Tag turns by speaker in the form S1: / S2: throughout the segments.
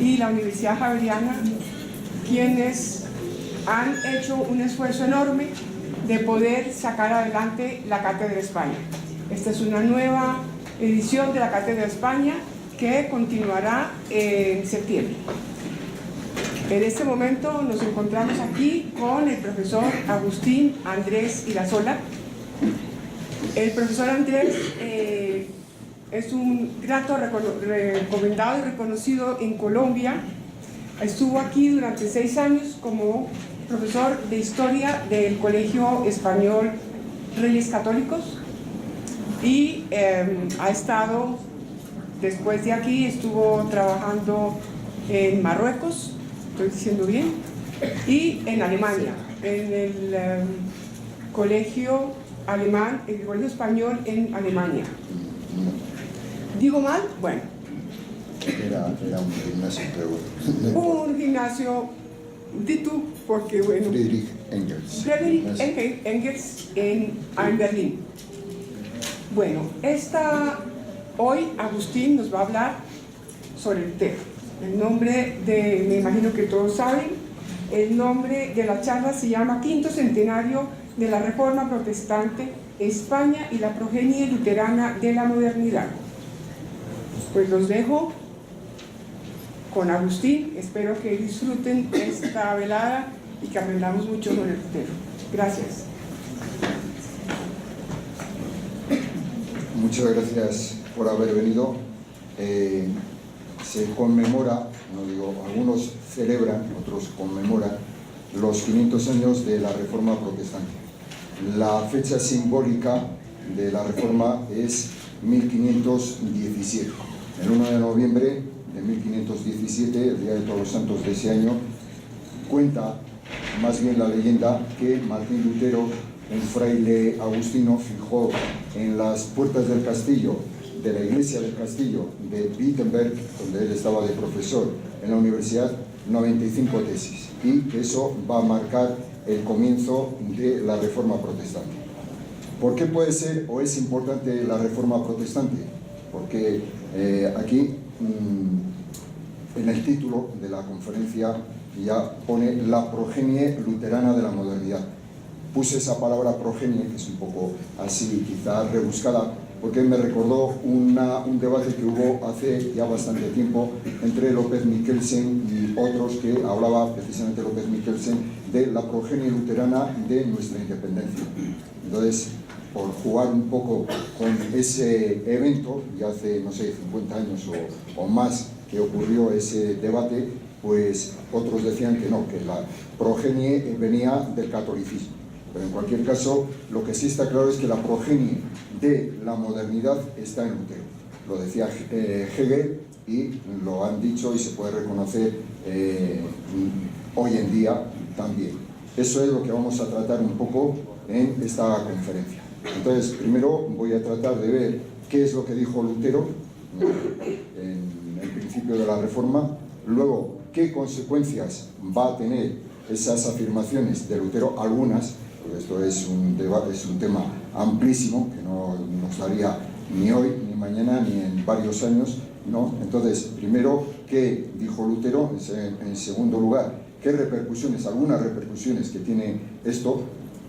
S1: y la Universidad Javeriana, quienes han hecho un esfuerzo enorme de poder sacar adelante la Cátedra España. Esta es una nueva edición de la Cátedra España que continuará en septiembre. En este momento nos encontramos aquí con el profesor Agustín Andrés Irazola. El profesor Andrés es un grato recomendado y reconocido en Colombia. Estuvo aquí durante 6 años como profesor de Historia del Colegio Español Reyes Católicos y ha estado, después de aquí, estuvo trabajando en Marruecos, estoy diciendo bien, y en Alemania, en el colegio alemán, el colegio español en Alemania. ¿Digo mal? Bueno.
S2: Era un gimnasio, pero bueno.
S1: Un gimnasio, di tú, porque bueno.
S2: Friedrich Engels.
S1: Friedrich Engels en Berlín. Bueno, hoy Agustín nos va a hablar sobre el tema. El nombre me imagino que todos saben, el nombre de la charla se llama Quinto Centenario de la Reforma Protestante, España y la progenie luterana de la modernidad. Pues los dejo con Agustín, espero que disfruten esta velada y que aprendamos mucho sobre Lutero. Gracias.
S2: Muchas gracias por haber venido. Se conmemora, no digo, algunos celebran, otros conmemoran los 500 años de la Reforma Protestante. La fecha simbólica de la Reforma es 1517. El 1 de noviembre de 1517, el Día de Todos los Santos de ese año, cuenta más bien la leyenda que Martín Lutero, un fraile agustino, fijó en las puertas del castillo, de la iglesia del castillo de Wittenberg, donde él estaba de profesor en la universidad, 95 tesis, y que eso va a marcar el comienzo de la Reforma Protestante. ¿Por qué puede ser o es importante la Reforma Protestante? Porque aquí en el título de la conferencia ya pone la progenie luterana de la modernidad. Puse esa palabra progenie, que es un poco así quizá rebuscada, porque me recordó un debate que hubo hace ya bastante tiempo entre López Michelsen y otros, que hablaba precisamente López Michelsen de la progenie luterana de nuestra independencia. Entonces, por jugar un poco con ese evento, ya hace, no sé, 50 años o más que ocurrió ese debate, pues otros decían que no, que la progenie venía del catolicismo. Pero en cualquier caso, lo que sí está claro es que la progenie de la modernidad está en Lutero. Lo decía Hegel y lo han dicho y se puede reconocer hoy en día también. Eso es lo que vamos a tratar un poco en esta conferencia. Entonces, primero voy a tratar de ver qué es lo que dijo Lutero en el principio de la Reforma, luego qué consecuencias va a tener esas afirmaciones de Lutero, algunas, porque esto es un debate, es un tema amplísimo que no nos daría ni hoy, ni mañana, ni en varios años, ¿no? Entonces, primero, ¿qué dijo Lutero? En segundo lugar, ¿qué repercusiones, algunas repercusiones que tiene esto?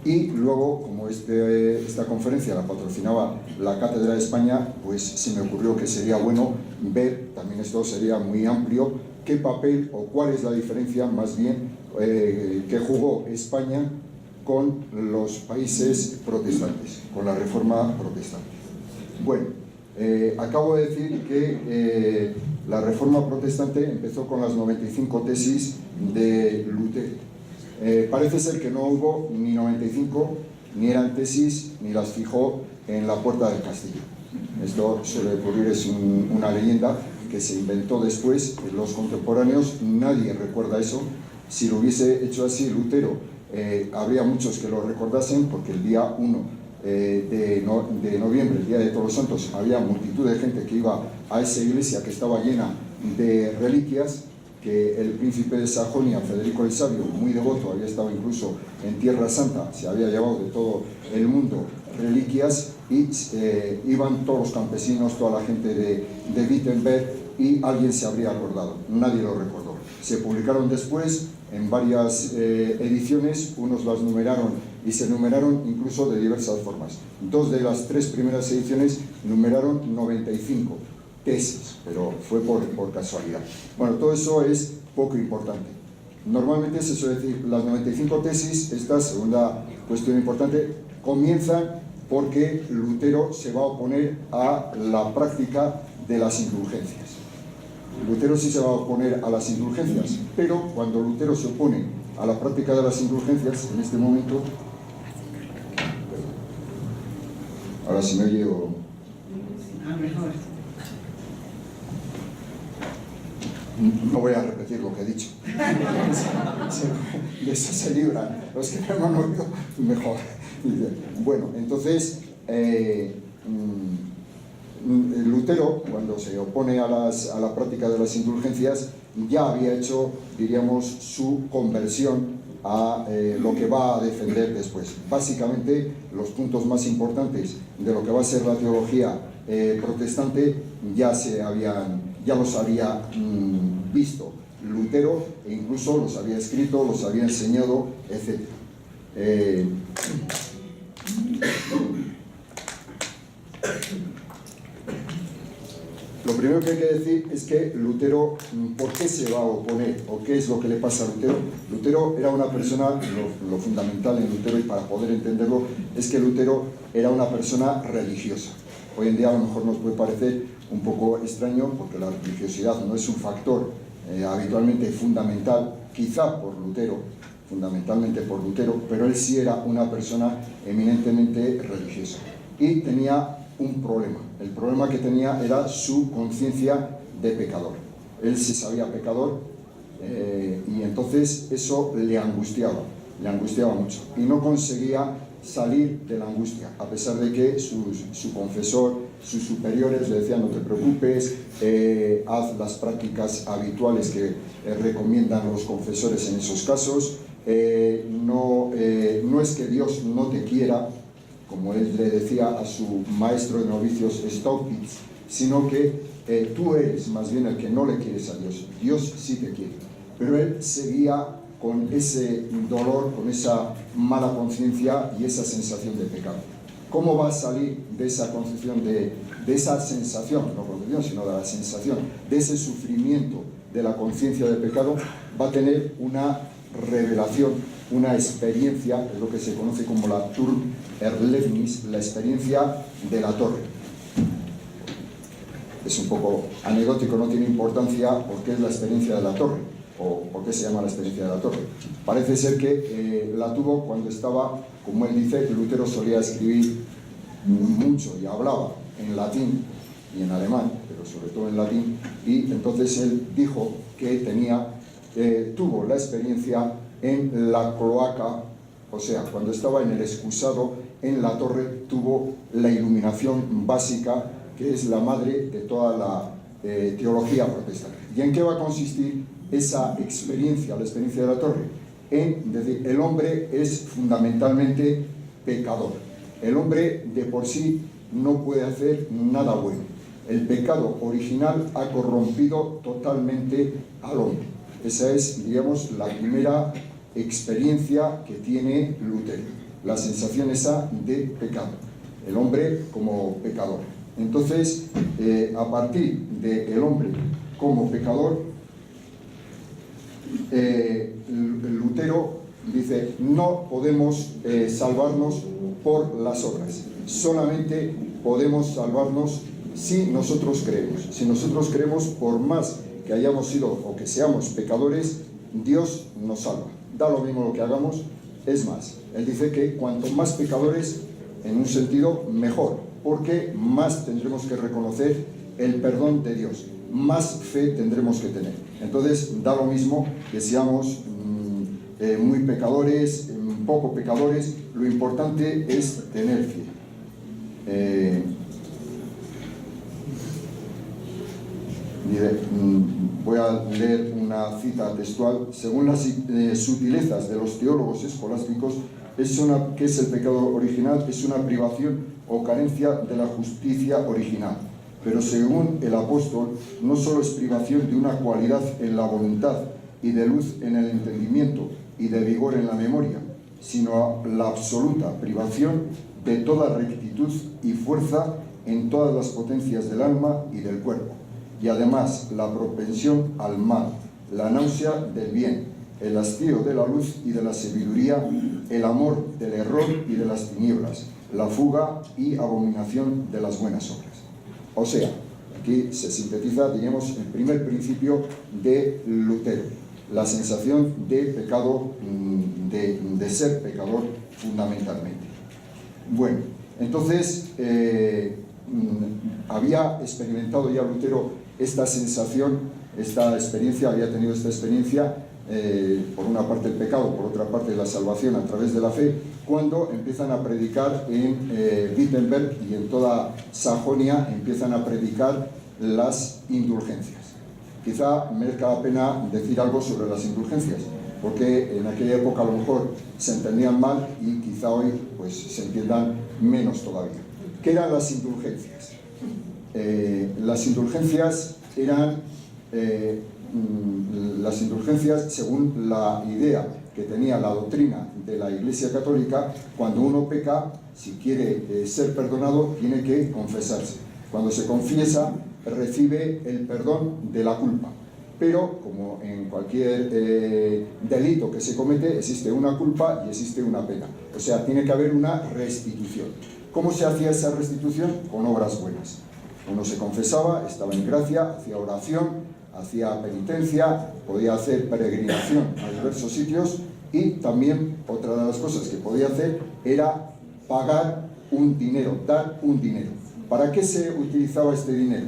S2: Y luego, como esta conferencia la patrocinaba la Cátedra de España, pues se me ocurrió que sería bueno ver, también esto sería muy amplio, qué papel o cuál es la diferencia más bien que jugó España con los países protestantes, con la Reforma Protestante. Bueno, acabo de decir que la Reforma Protestante empezó con las 95 tesis de Lutero. Parece ser que no hubo ni 95, ni eran tesis, ni las fijó en la puerta del castillo. Esto suele ocurrir, es una leyenda que se inventó después. Los contemporáneos, nadie recuerda eso. Si lo hubiese hecho así Lutero, habría muchos que lo recordasen, porque el día 1 de noviembre, el Día de Todos los Santos, había multitud de gente que iba a esa iglesia que estaba llena de reliquias, que el príncipe de Sajonia, Federico el Sabio, muy devoto, había estado incluso en Tierra Santa, se había llevado de todo el mundo reliquias, y iban todos los campesinos, toda la gente de Wittenberg, y alguien se habría acordado. Nadie lo recordó. Se publicaron después en varias ediciones, unos las numeraron y se numeraron incluso de diversas formas. 2 de las 3 primeras ediciones numeraron 95 tesis, pero fue por casualidad. Bueno, todo eso es poco importante. Normalmente se suele decir, las 95 tesis, esta segunda cuestión importante, comienzan porque Lutero se va a oponer a la práctica de las indulgencias. Lutero sí se va a oponer a las indulgencias, pero cuando Lutero se opone a la práctica de las indulgencias, en este momento, ahora si me oye o... No voy a repetir lo que he dicho. De eso se libran. Los que no han oído, mejor. Bueno, entonces, Lutero, cuando se opone a la práctica de las indulgencias, ya había hecho, diríamos, su conversión a lo que va a defender después. Básicamente, los puntos más importantes de lo que va a ser la teología protestante ya los había visto Lutero, e incluso los había escrito, los había enseñado, etc. Lo primero que hay que decir es que Lutero, ¿por qué se va a oponer? ¿O qué es lo que le pasa a Lutero? Lutero era una persona, lo fundamental en Lutero, y para poder entenderlo, es que Lutero era una persona religiosa. Hoy en día a lo mejor nos puede parecer un poco extraño, porque la religiosidad no es un factor habitualmente fundamental, quizá por Lutero, fundamentalmente por Lutero, pero él sí era una persona eminentemente religiosa. Y tenía un problema. El problema que tenía era su conciencia de pecador. Él se sabía pecador y entonces eso le angustiaba mucho. Y no conseguía salir de la angustia, a pesar de que su confesor, sus superiores le decían: no te preocupes, haz las prácticas habituales que recomiendan los confesores en esos casos, no es que Dios no te quiera, como él le decía a su maestro de novicios Staupitz, sino que tú eres más bien el que no le quieres a Dios. Dios sí te quiere, pero él seguía con ese dolor, con esa mala conciencia y esa sensación de pecado. ¿Cómo va a salir de esa concepción, de esa sensación, no concepción, sino de la sensación, de ese sufrimiento de la conciencia de pecado? Va a tener una revelación, una experiencia, es lo que se conoce como la Turmerlebnis, la experiencia de la torre. Es un poco anecdótico, no tiene importancia porque es la experiencia de la torre, o por qué se llama la experiencia de la torre. Parece ser que la tuvo cuando estaba, como él dice, que Lutero solía escribir mucho y hablaba en latín y en alemán, pero sobre todo en latín, y entonces él dijo que tuvo la experiencia en la cloaca, o sea, cuando estaba en el excusado en la torre, tuvo la iluminación básica, que es la madre de toda la teología protestante. ¿Y en qué va a consistir esa experiencia, la experiencia de la torre? En decir, el hombre es fundamentalmente pecador. El hombre de por sí no puede hacer nada bueno. El pecado original ha corrompido totalmente al hombre. Esa es, digamos, la primera experiencia que tiene Lutero, la sensación esa de pecado, el hombre como pecador. Entonces, a partir del hombre como pecador, Lutero dice: no podemos salvarnos por las obras, solamente podemos salvarnos si nosotros creemos. Si nosotros creemos, por más que hayamos sido o que seamos pecadores, Dios nos salva. Da lo mismo lo que hagamos. Es más, él dice que cuanto más pecadores, en un sentido, mejor, porque más tendremos que reconocer el perdón de Dios, más fe tendremos que tener. Entonces, da lo mismo que seamos muy pecadores, poco pecadores, lo importante es tener fe. Voy a leer una cita textual. Según las sutilezas de los teólogos escolásticos, ¿qué es el pecado original? Es una privación o carencia de la justicia original. pero según el apóstol, no solo es privación de una cualidad en la voluntad y de luz en el entendimiento y de vigor en la memoria, sino la absoluta privación de toda rectitud y fuerza en todas las potencias del alma y del cuerpo, y además la propensión al mal, la náusea del bien, el hastío de la luz y de la sabiduría, el amor del error y de las tinieblas, la fuga y abominación de las buenas obras. O sea, aquí se sintetiza, diríamos, el primer principio de Lutero, la sensación de pecado, de ser pecador fundamentalmente. Bueno, entonces había experimentado ya Lutero esta sensación, esta experiencia, había tenido esta experiencia, por una parte el pecado, por otra parte la salvación a través de la fe, cuando empiezan a predicar en Wittenberg y en toda Sajonia, empiezan a predicar las indulgencias. Quizá merezca la pena decir algo sobre las indulgencias, porque en aquella época a lo mejor se entendían mal y quizá hoy pues se entiendan menos todavía. ¿Qué eran las indulgencias? Las indulgencias eran según la idea que tenía la doctrina de la Iglesia Católica, cuando uno peca, si quiere ser perdonado, tiene que confesarse. Cuando se confiesa, recibe el perdón de la culpa. Pero, como en cualquier delito que se comete, existe una culpa y existe una pena. O sea, tiene que haber una restitución. ¿Cómo se hacía esa restitución? Con obras buenas. Uno se confesaba, estaba en gracia, hacía oración, hacía penitencia, podía hacer peregrinación a diversos sitios, y también otra de las cosas que podía hacer era pagar un dinero, dar un dinero. ¿Para qué se utilizaba este dinero?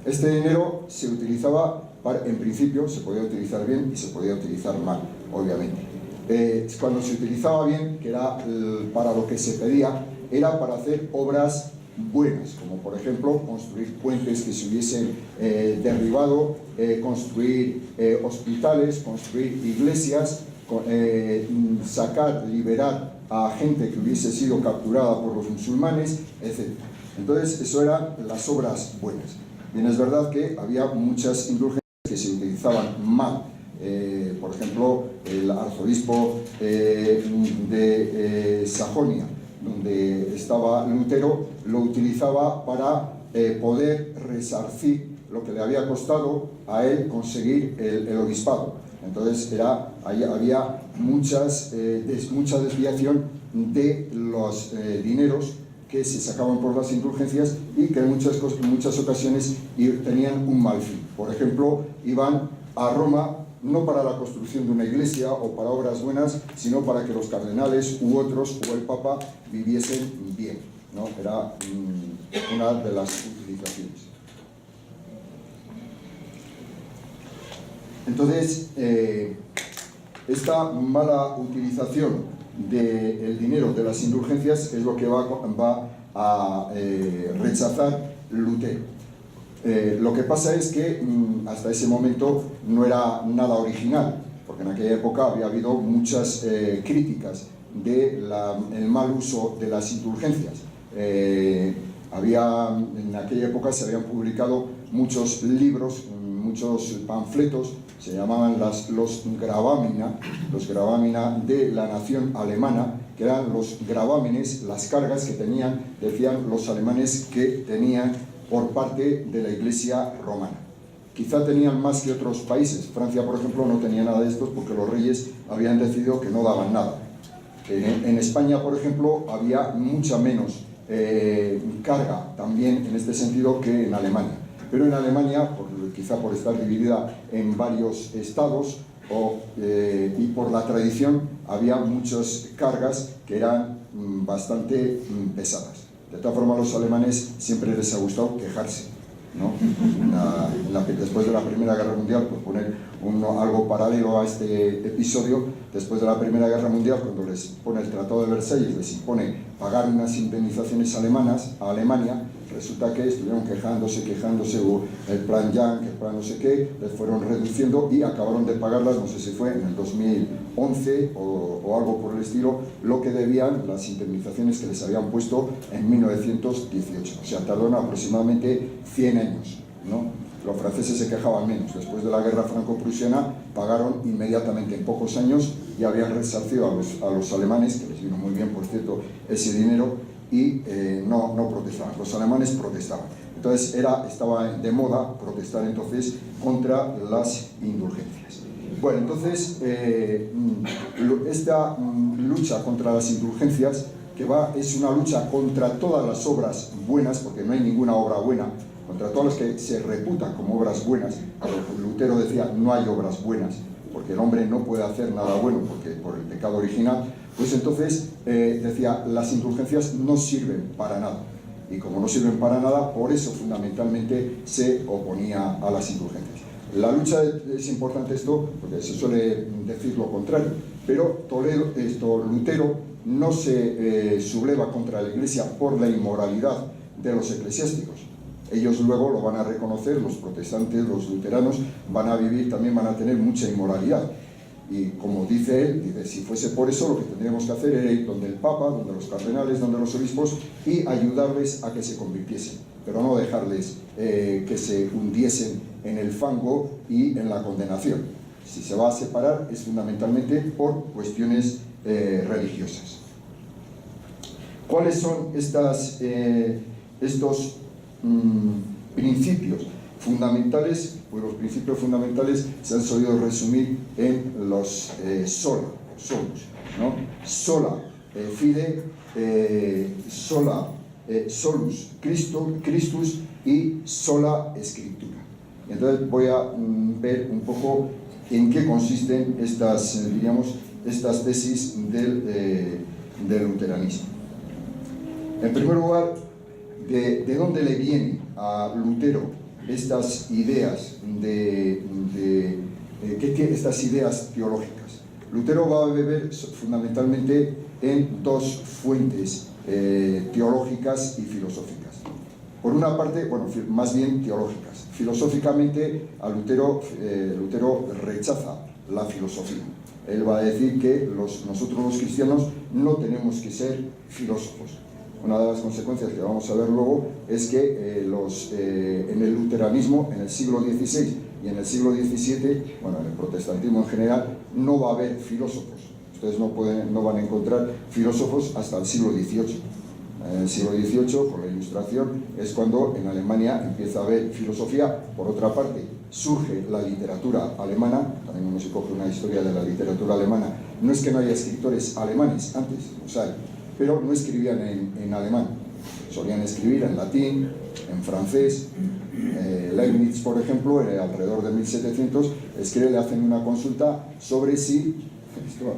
S2: Este dinero se utilizaba, en principio, se podía utilizar bien y se podía utilizar mal, obviamente. Cuando se utilizaba bien, que era para lo que se pedía, era para hacer obras buenas, como por ejemplo construir puentes que se hubiesen derribado, construir hospitales, construir iglesias, liberar a gente que hubiese sido capturada por los musulmanes, etc. Entonces, eso eran las obras buenas. Bien, es verdad que había muchas indulgencias que se utilizaban mal. Por ejemplo, el arzobispo de Sajonia, donde estaba Lutero, lo utilizaba para poder resarcir lo que le había costado a él conseguir el obispado. Entonces había mucha desviación de los dineros que se sacaban por las indulgencias y que en muchas ocasiones tenían un mal fin. Por ejemplo, iban a Roma no para la construcción de una iglesia o para obras buenas, sino para que los cardenales u otros o el Papa viviesen bien, ¿no? Era una de las utilizaciones. Entonces, esta mala utilización del dinero de las indulgencias es lo que va a rechazar Lutero. Lo que pasa es que hasta ese momento no era nada original, porque en aquella época había habido muchas críticas del mal uso de las indulgencias. En aquella época se habían publicado muchos libros, muchos panfletos, se llamaban los gravámina de la nación alemana, que eran los gravámenes, las cargas que tenían, decían los alemanes, que tenían por parte de la Iglesia romana. Quizá tenían más que otros países. Francia, por ejemplo, no tenía nada de estos porque los reyes habían decidido que no daban nada. En España, por ejemplo, había mucha menos carga también en este sentido que en Alemania. Pero en Alemania, quizá por estar dividida en varios estados y por la tradición, había muchas cargas que eran bastante pesadas. De todas formas, a los alemanes siempre les ha gustado quejarse, ¿no? Después de la Primera Guerra Mundial, por poner algo paralelo a este episodio, después de la Primera Guerra Mundial, cuando les pone el Tratado de Versalles, les impone pagar unas indemnizaciones alemanas a Alemania, resulta que estuvieron quejándose, o el plan Young, el plan no sé qué, les fueron reduciendo y acabaron de pagarlas, no sé si fue en el 2011 o algo por el estilo, lo que debían las indemnizaciones que les habían puesto en 1918. O sea, tardaron aproximadamente 100 años, ¿no? Los franceses se quejaban menos. Después de la guerra franco-prusiana pagaron inmediatamente, en pocos años, y habían resarcido a los alemanes, que les vino muy bien, por cierto, ese dinero, y no protestaban. Los alemanes protestaban. Entonces estaba de moda protestar entonces contra las indulgencias. Bueno, entonces esta lucha contra las indulgencias, es una lucha contra todas las obras buenas, porque no hay ninguna obra buena, contra todas las que se reputan como obras buenas. Lutero decía, no hay obras buenas, porque el hombre no puede hacer nada bueno por el pecado original. Pues entonces decía, las indulgencias no sirven para nada. Y como no sirven para nada, por eso fundamentalmente se oponía a las indulgencias. La lucha es importante esto, porque se suele decir lo contrario, pero Lutero no se subleva contra la Iglesia por la inmoralidad de los eclesiásticos. Ellos luego lo van a reconocer, los protestantes, los luteranos, van a tener mucha inmoralidad. Y como dice él, si fuese por eso, lo que tendríamos que hacer era ir donde el Papa, donde los cardenales, donde los obispos, y ayudarles a que se convirtiesen, pero no dejarles que se hundiesen en el fango y en la condenación. Si se va a separar es fundamentalmente por cuestiones religiosas. ¿Cuáles son estos principios fundamentales? Pues los principios fundamentales se han solido resumir en los solus, ¿no? Sola fide, solus Christus y sola Escritura. Entonces voy a ver un poco en qué consisten estas tesis del luteranismo. En primer lugar, ¿de dónde le vienen a Lutero estas ideas estas ideas teológicas? Lutero va a beber fundamentalmente en dos fuentes teológicas y filosóficas. Por una parte, más bien teológicas. Filosóficamente, Lutero rechaza la filosofía. Él va a decir que nosotros los cristianos no tenemos que ser filósofos. Una de las consecuencias que vamos a ver luego es que en el luteranismo, en el siglo XVI y en el siglo XVII, en el protestantismo en general, no va a haber filósofos. Ustedes no van a encontrar filósofos hasta el siglo XVIII. En el siglo XVIII, con la Ilustración, es cuando en Alemania empieza a haber filosofía. Por otra parte, surge la literatura alemana. También uno se coge una historia de la literatura alemana. No es que no haya escritores alemanes antes, los hay, pero no escribían en alemán, solían escribir en latín, en francés. Leibniz, por ejemplo, alrededor de 1700, le hacen una consulta sobre si,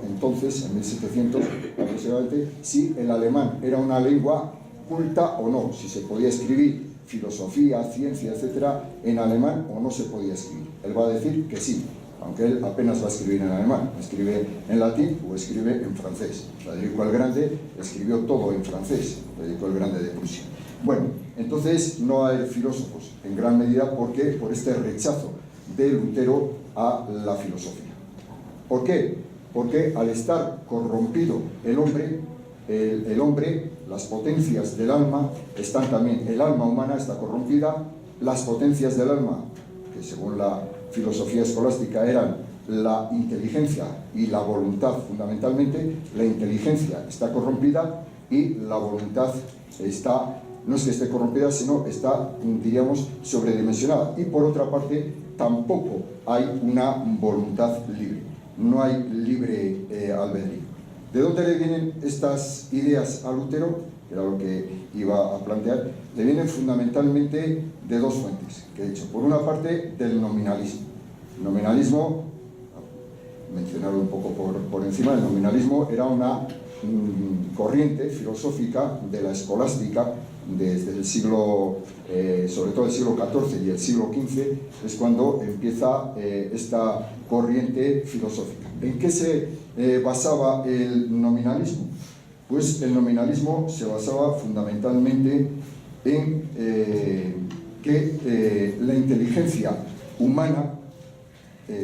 S2: entonces, en 1700 aproximadamente, si el alemán era una lengua culta o no, si se podía escribir filosofía, ciencia, etcétera, en alemán o no se podía escribir. Él va a decir que sí, aunque él apenas va a escribir en alemán, escribe en latín o escribe en francés. Federico el Grande escribió todo en francés, Federico el Grande de Prusia. Bueno, entonces no hay filósofos, en gran medida por este rechazo de Lutero a la filosofía. ¿Por qué? Porque al estar corrompido el hombre, las potencias del alma están también, el alma humana está corrompida, las potencias del alma, que según la filosofía escolástica eran la inteligencia y la voluntad fundamentalmente, la inteligencia está corrompida y la voluntad no es que esté corrompida, sino está, diríamos, sobredimensionada. Y por otra parte, tampoco hay una voluntad libre, no hay libre albedrío. ¿De dónde le vienen estas ideas a Lutero? Que era lo que iba a plantear. Le vienen fundamentalmente de dos fuentes, que he dicho. Por una parte, del nominalismo. El nominalismo, mencionado un poco por encima, el nominalismo era una corriente filosófica de la escolástica desde el siglo, sobre todo el siglo XIV y el siglo XV, es cuando empieza esta corriente filosófica. ¿En qué se basaba el nominalismo? Pues el nominalismo se basaba fundamentalmente en que la inteligencia humana,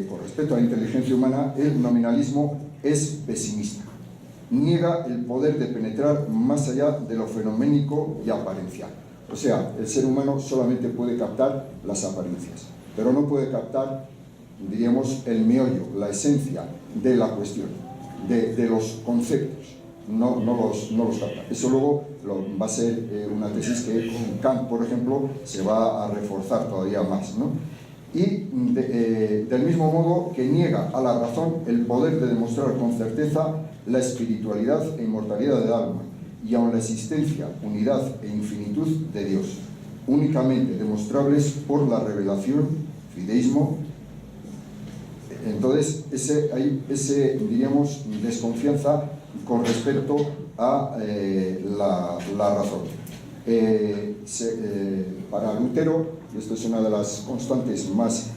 S2: con respecto a la inteligencia humana, el nominalismo es pesimista. Niega el poder de penetrar más allá de lo fenoménico y apariencial. O sea, el ser humano solamente puede captar las apariencias, pero no puede captar, diríamos, el meollo, la esencia de la cuestión, de los conceptos. No los capta. Eso luego va a ser una tesis que con Kant, por ejemplo, se va a reforzar todavía más, ¿no? Y del mismo modo que niega a la razón el poder de demostrar con certeza la espiritualidad e inmortalidad del alma y aun la existencia, unidad e infinitud de Dios, únicamente demostrables por la revelación, fideísmo. Entonces, ese diríamos, desconfianza con respecto a la razón. Para Lutero, y esto es una de las constantes más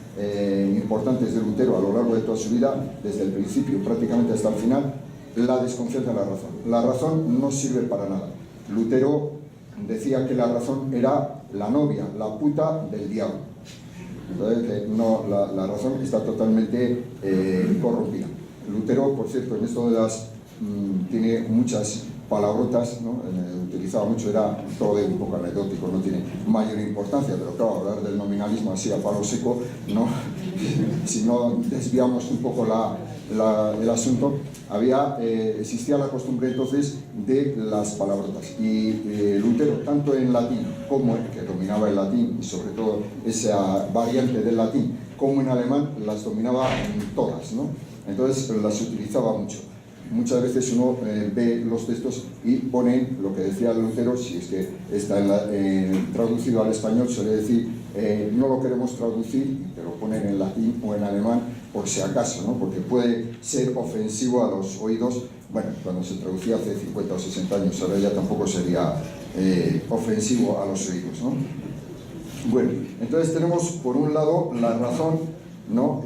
S2: importantes de Lutero a lo largo de toda su vida, desde el principio prácticamente hasta el final, la desconfianza de la razón. La razón no sirve para nada. Lutero decía que la razón era la novia, la puta del diablo. Entonces, no, la razón está totalmente corrompida. Lutero, por cierto, en esto de las tiene muchas palabrotas, ¿no? Utilizaba mucho, era todo de un poco anecdótico, no tiene mayor importancia, pero claro, hablar del nominalismo así a palo seco, ¿no? Si no desviamos un poco el asunto, existía la costumbre entonces de las palabrotas, y Lutero, tanto en latín, como que dominaba el latín, y sobre todo esa variante del latín, como en alemán, las dominaba todas, ¿no? Entonces las utilizaba mucho. Muchas veces uno ve los textos y ponen lo que decía Lutero, si es que está traducido al español, suele decir no lo queremos traducir, y te lo ponen en latín o en alemán por si acaso, ¿no? Porque puede ser ofensivo a los oídos. Bueno, cuando se traducía hace 50 o 60 años, ahora ya tampoco sería ofensivo a los oídos, ¿no? Bueno, entonces tenemos por un lado la razón, ¿no?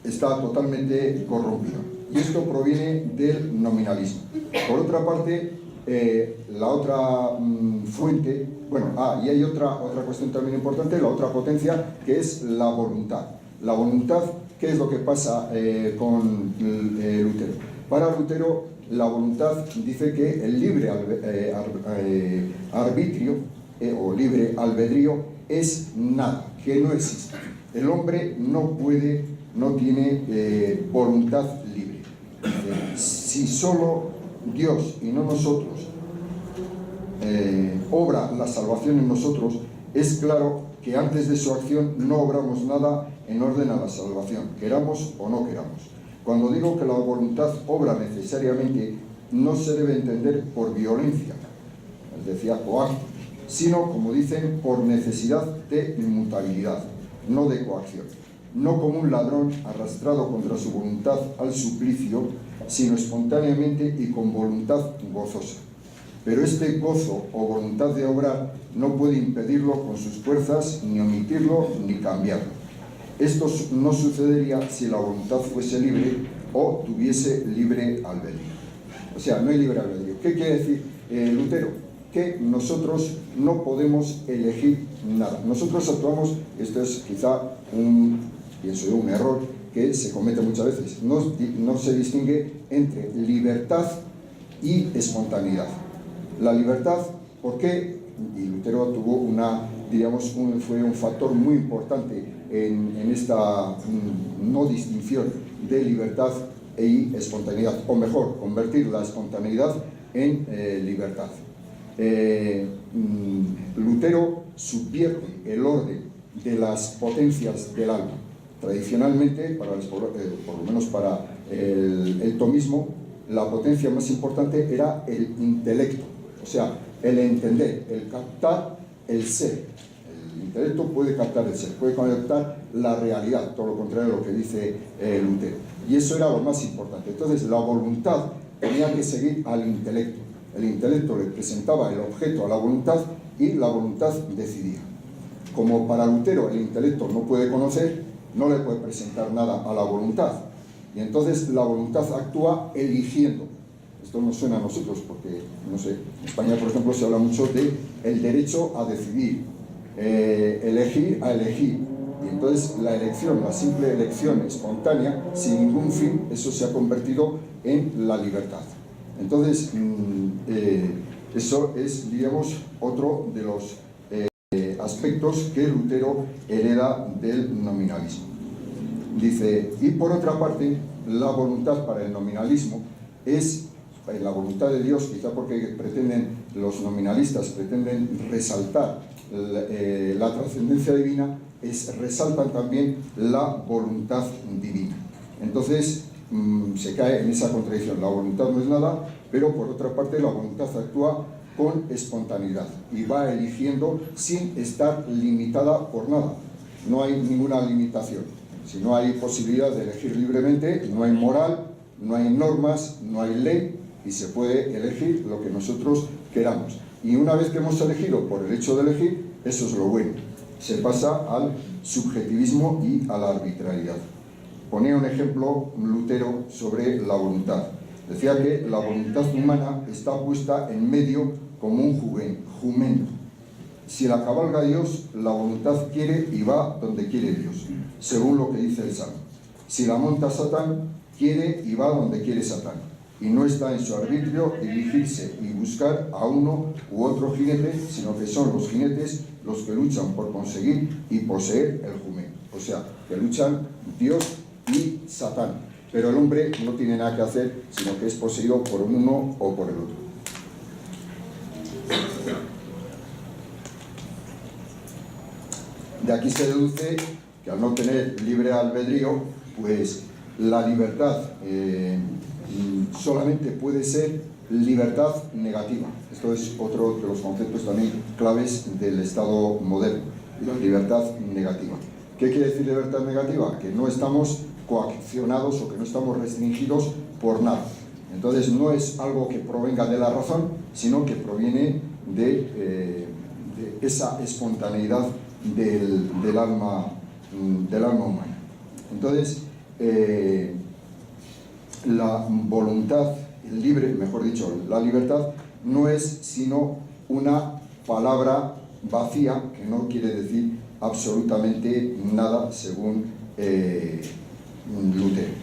S2: Está totalmente corrompida, y esto proviene del nominalismo. Por otra parte, la otra fuente, bueno, y hay otra cuestión también importante, la otra potencia, que es la voluntad. La voluntad, ¿qué es lo que pasa con Lutero? Para Lutero, la voluntad dice que el libre arbitrio o libre albedrío es nada, que no existe. El hombre no tiene voluntad libre. Si solo Dios y no nosotros obra la salvación en nosotros, es claro que antes de su acción no obramos nada en orden a la salvación, queramos o no queramos. Cuando digo que la voluntad obra necesariamente, no se debe entender por violencia, decía coacto, sino, como dicen, por necesidad de inmutabilidad, no de coacción. No como un ladrón arrastrado contra su voluntad al suplicio, sino espontáneamente y con voluntad gozosa. Pero este gozo o voluntad de obrar no puede impedirlo con sus fuerzas, ni omitirlo, ni cambiarlo. Esto no sucedería si la voluntad fuese libre o tuviese libre albedrío. O sea, no hay libre albedrío. ¿Qué quiere decir Lutero? Que nosotros no podemos elegir nada. Nosotros actuamos, esto es quizá pienso yo, un error que se comete muchas veces, no se distingue entre libertad y espontaneidad. La libertad, ¿por qué? Y Lutero tuvo fue un factor muy importante en esta no distinción de libertad y espontaneidad, o mejor, convertir la espontaneidad en libertad. Lutero subvierte el orden de las potencias del alma. Tradicionalmente, por lo menos para el tomismo, la potencia más importante era el intelecto, o sea, el entender, el captar el ser. El intelecto puede captar el ser, puede captar la realidad, todo lo contrario a lo que dice Lutero. Y eso era lo más importante. Entonces, la voluntad tenía que seguir al intelecto. El intelecto le presentaba el objeto a la voluntad y la voluntad decidía. Como para Lutero el intelecto no puede conocer, no le puede presentar nada a la voluntad. Y entonces la voluntad actúa eligiendo. Esto nos suena a nosotros porque, no sé, en España, por ejemplo, se habla mucho de el derecho a decidir, elegir a elegir. Y entonces la elección, la simple elección espontánea, sin ningún fin, eso se ha convertido en la libertad. Entonces, eso es, digamos, otro de los aspectos que Lutero hereda del nominalismo. Dice, y por otra parte, la voluntad para el nominalismo es la voluntad de Dios, quizá porque los nominalistas pretenden resaltar la trascendencia divina, resaltan también la voluntad divina. Entonces, se cae en esa contradicción. La voluntad no es nada, pero por otra parte la voluntad actúa con espontaneidad y va eligiendo sin estar limitada por nada. No hay ninguna limitación. Si no hay posibilidad de elegir libremente, no hay moral, no hay normas, no hay ley, y se puede elegir lo que nosotros queramos. Y una vez que hemos elegido por el hecho de elegir, eso es lo bueno. Se pasa al subjetivismo y a la arbitrariedad. Ponía un ejemplo Lutero sobre la voluntad. Decía que la voluntad humana está puesta en medio como un jumento. Si la cabalga Dios, la voluntad quiere y va donde quiere Dios, según lo que dice el Salmo. Si la monta Satán, quiere y va donde quiere Satán. Y no está en su arbitrio dirigirse y buscar a uno u otro jinete, sino que son los jinetes los que luchan por conseguir y poseer el jumento. O sea, que luchan Dios y Satán. Pero el hombre no tiene nada que hacer, sino que es poseído por uno o por el otro. De aquí se deduce que al no tener libre albedrío, pues la libertad solamente puede ser libertad negativa. Esto es otro de los conceptos también claves del Estado moderno, la libertad negativa. ¿Qué quiere decir libertad negativa? Que no estamos coaccionados o que no estamos restringidos por nada. Entonces no es algo que provenga de la razón, sino que proviene de esa espontaneidad del alma humana. Entonces, la voluntad libre, mejor dicho, la libertad, no es sino una palabra vacía que no quiere decir absolutamente nada, según Lutero.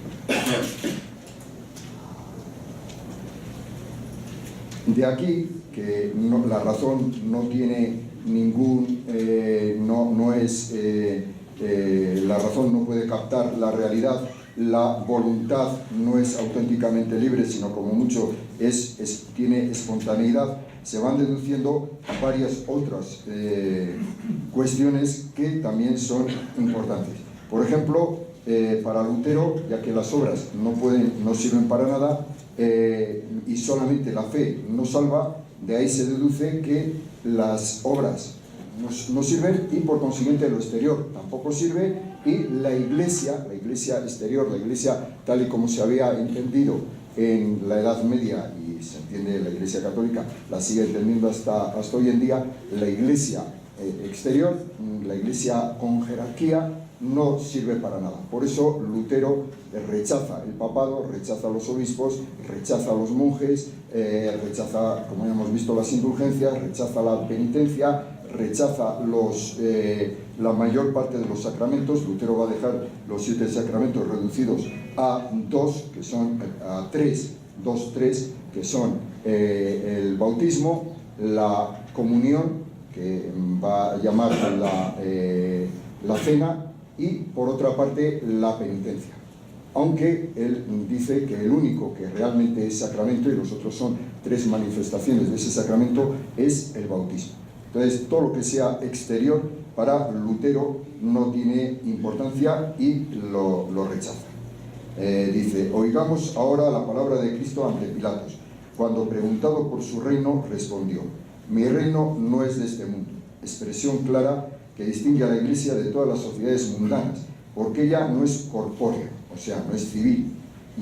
S2: De aquí que la razón no tiene ningún, la razón no puede captar la realidad, la voluntad no es auténticamente libre, sino como mucho tiene espontaneidad. Se van deduciendo varias otras cuestiones que también son importantes. Por ejemplo, para Lutero, ya que las obras no sirven para nada, y solamente la fe nos salva, de ahí se deduce que las obras no sirven y por consiguiente lo exterior tampoco sirve, y la iglesia exterior, la iglesia tal y como se había entendido en la Edad Media y se entiende la Iglesia Católica, la sigue entendiendo hasta hoy en día, la iglesia exterior, la iglesia con jerarquía, no sirve para nada. Por eso Lutero rechaza el papado, rechaza a los obispos, rechaza a los monjes, rechaza, como ya hemos visto, las indulgencias, rechaza la penitencia, rechaza la mayor parte de los sacramentos. Lutero va a dejar los 7 sacramentos reducidos a 2, que son a 3, que son el bautismo, la comunión, que va a llamar la cena, y por otra parte la penitencia. Aunque él dice que el único que realmente es sacramento, y los otros son 3 manifestaciones de ese sacramento, es el bautismo. Entonces, todo lo que sea exterior para Lutero no tiene importancia y lo rechaza. Dice, oigamos ahora la palabra de Cristo ante Pilatos, cuando preguntado por su reino respondió, mi reino no es de este mundo. Expresión clara que distingue a la Iglesia de todas las sociedades mundanas, porque ella no es corpórea, o sea, no es civil.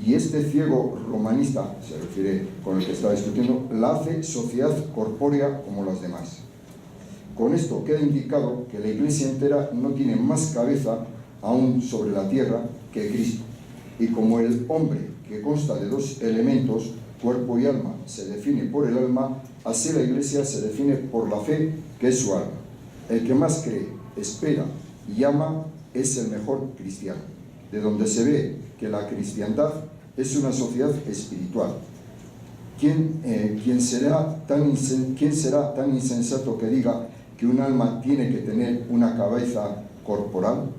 S2: Y este ciego romanista, se refiere con el que estaba discutiendo, la hace sociedad corpórea como las demás. Con esto queda indicado que la Iglesia entera no tiene más cabeza aún sobre la tierra que Cristo. Y como el hombre, que consta de 2 elementos, cuerpo y alma se define por el alma, así la Iglesia se define por la fe, que es su alma. El que más cree, espera y ama es el mejor cristiano, de donde se ve que la cristiandad es una sociedad espiritual. ¿Quién será tan insensato que diga que un alma tiene que tener una cabeza corporal?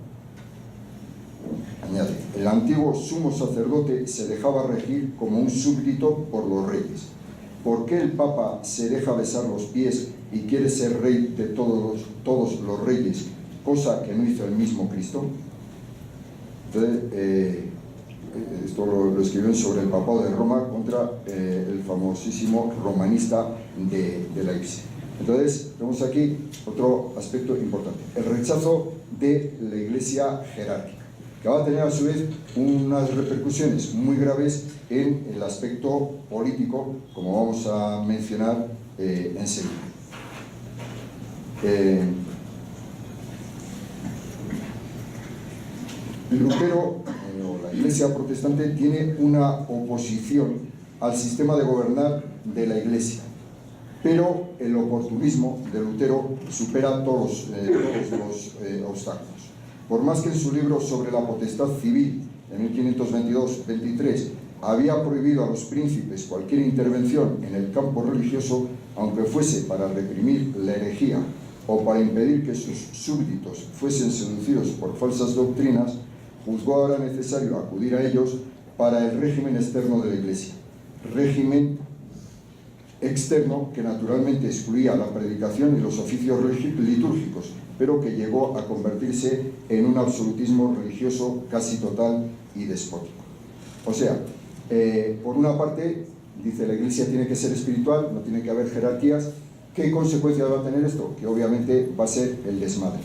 S2: Añade, el antiguo sumo sacerdote se dejaba regir como un súbdito por los reyes. ¿Por qué el Papa se deja besar los pies y quiere ser rey de todos los reyes, cosa que no hizo el mismo Cristo? Entonces, esto lo escriben sobre el papado de Roma contra el famosísimo romanista de la Iglesia. Entonces, tenemos aquí otro aspecto importante, el rechazo de la Iglesia jerárquica, que va a tener a su vez unas repercusiones muy graves en el aspecto político, como vamos a mencionar enseguida. Lutero, o la Iglesia protestante, tiene una oposición al sistema de gobernar de la Iglesia, pero el oportunismo de Lutero supera todos los obstáculos. Por más que en su libro sobre la potestad civil, en 1522-23, había prohibido a los príncipes cualquier intervención en el campo religioso, aunque fuese para reprimir la herejía o para impedir que sus súbditos fuesen seducidos por falsas doctrinas, juzgó ahora necesario acudir a ellos para el régimen externo de la Iglesia. Régimen externo que naturalmente excluía la predicación y los oficios litúrgicos, pero que llegó a convertirse en un absolutismo religioso casi total y despótico. O sea, por una parte, dice, la Iglesia tiene que ser espiritual, no tiene que haber jerarquías. ¿Qué consecuencias va a tener esto? Que obviamente va a ser el desmadre.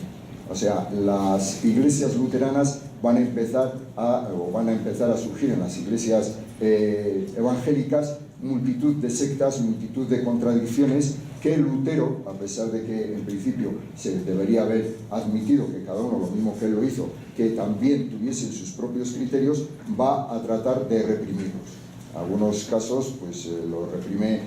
S2: O sea, las iglesias luteranas van a empezar a surgir en las iglesias evangélicas multitud de sectas, multitud de contradicciones que Lutero, a pesar de que en principio se debería haber admitido que cada uno, lo mismo que él lo hizo, que también tuviesen sus propios criterios, va a tratar de reprimirlos. En algunos casos pues lo reprime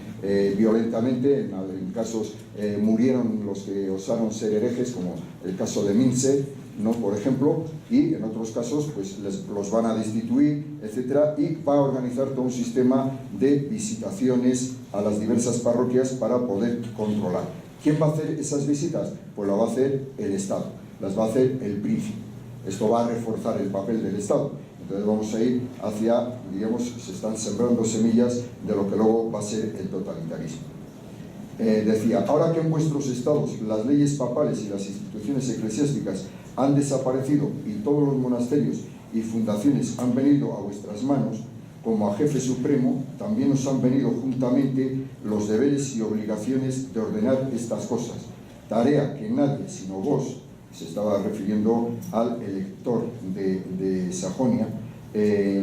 S2: violentamente, en casos murieron los que osaron ser herejes, como el caso de Mince, ¿no?, por ejemplo, y en otros casos pues los van a destituir, etcétera, y va a organizar todo un sistema de visitaciones a las diversas parroquias para poder controlar. ¿Quién va a hacer esas visitas? Pues lo va a hacer el Estado, las va a hacer el príncipe. Esto va a reforzar el papel del Estado. Entonces vamos a ir hacia, digamos, se están sembrando semillas de lo que luego va a ser el totalitarismo. Decía, ahora que en vuestros estados las leyes papales y las instituciones eclesiásticas han desaparecido y todos los monasterios y fundaciones han venido a vuestras manos, como a jefe supremo, también os han venido juntamente los deberes y obligaciones de ordenar estas cosas, tarea que nadie sino vos, se estaba refiriendo al elector de Sajonia,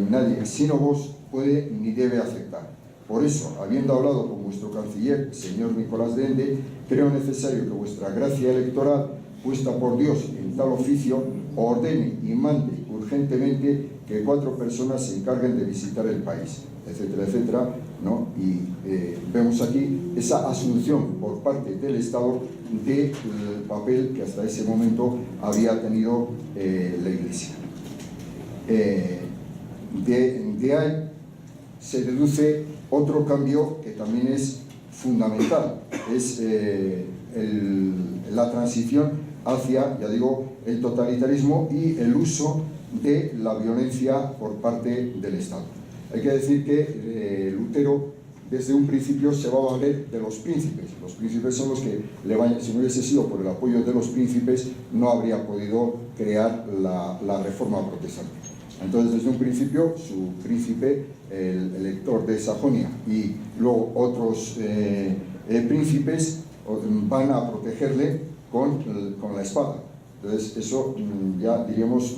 S2: nadie sino vos puede ni debe aceptar. Por eso, habiendo hablado con vuestro canciller, señor Nicolás de Ende, creo necesario que vuestra gracia electoral, puesta por Dios en tal oficio, ordene y mande urgentemente que 4 personas se encarguen de visitar el país, etcétera, etcétera, ¿no? Y vemos aquí esa asunción por parte del Estado del papel que hasta ese momento había tenido la Iglesia. De ahí se deduce otro cambio que también es fundamental, es la transición hacia, ya digo, el totalitarismo y el uso de la violencia por parte del Estado. Hay que decir que Lutero desde un principio se va a valer de los príncipes. Los príncipes son los que si no hubiese sido por el apoyo de los príncipes, no habría podido crear la reforma protestante. Entonces, desde un principio, su príncipe, el elector de Sajonia, y luego otros príncipes van a protegerle con la espada. Entonces, eso ya diríamos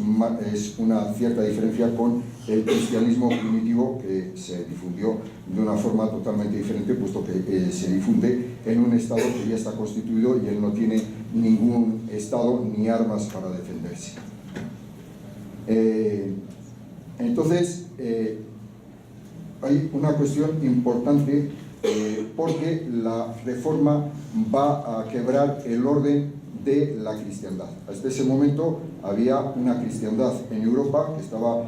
S2: es una cierta diferencia con el cristianismo primitivo, que se difundió de una forma totalmente diferente, puesto que se difunde en un Estado que ya está constituido y él no tiene ningún Estado ni armas para defenderse. hay una cuestión importante porque la reforma va a quebrar el orden de la cristiandad. Hasta ese momento había una cristiandad en Europa que estaba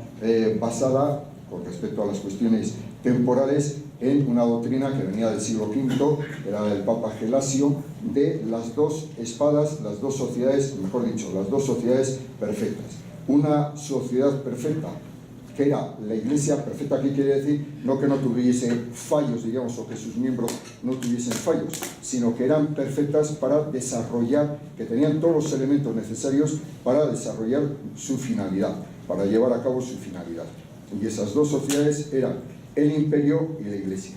S2: basada, con respecto a las cuestiones temporales, en una doctrina que venía del siglo V, era del Papa Gelasio, de las dos espadas, las dos sociedades, mejor dicho, las dos sociedades perfectas. Una sociedad perfecta, que era la Iglesia perfecta. ¿Qué quiere decir? No que no tuviese fallos, digamos, o que sus miembros no tuviesen fallos, sino que eran perfectas para desarrollar, que tenían todos los elementos necesarios para desarrollar su finalidad, para llevar a cabo su finalidad. Y esas dos sociedades eran el imperio y la Iglesia.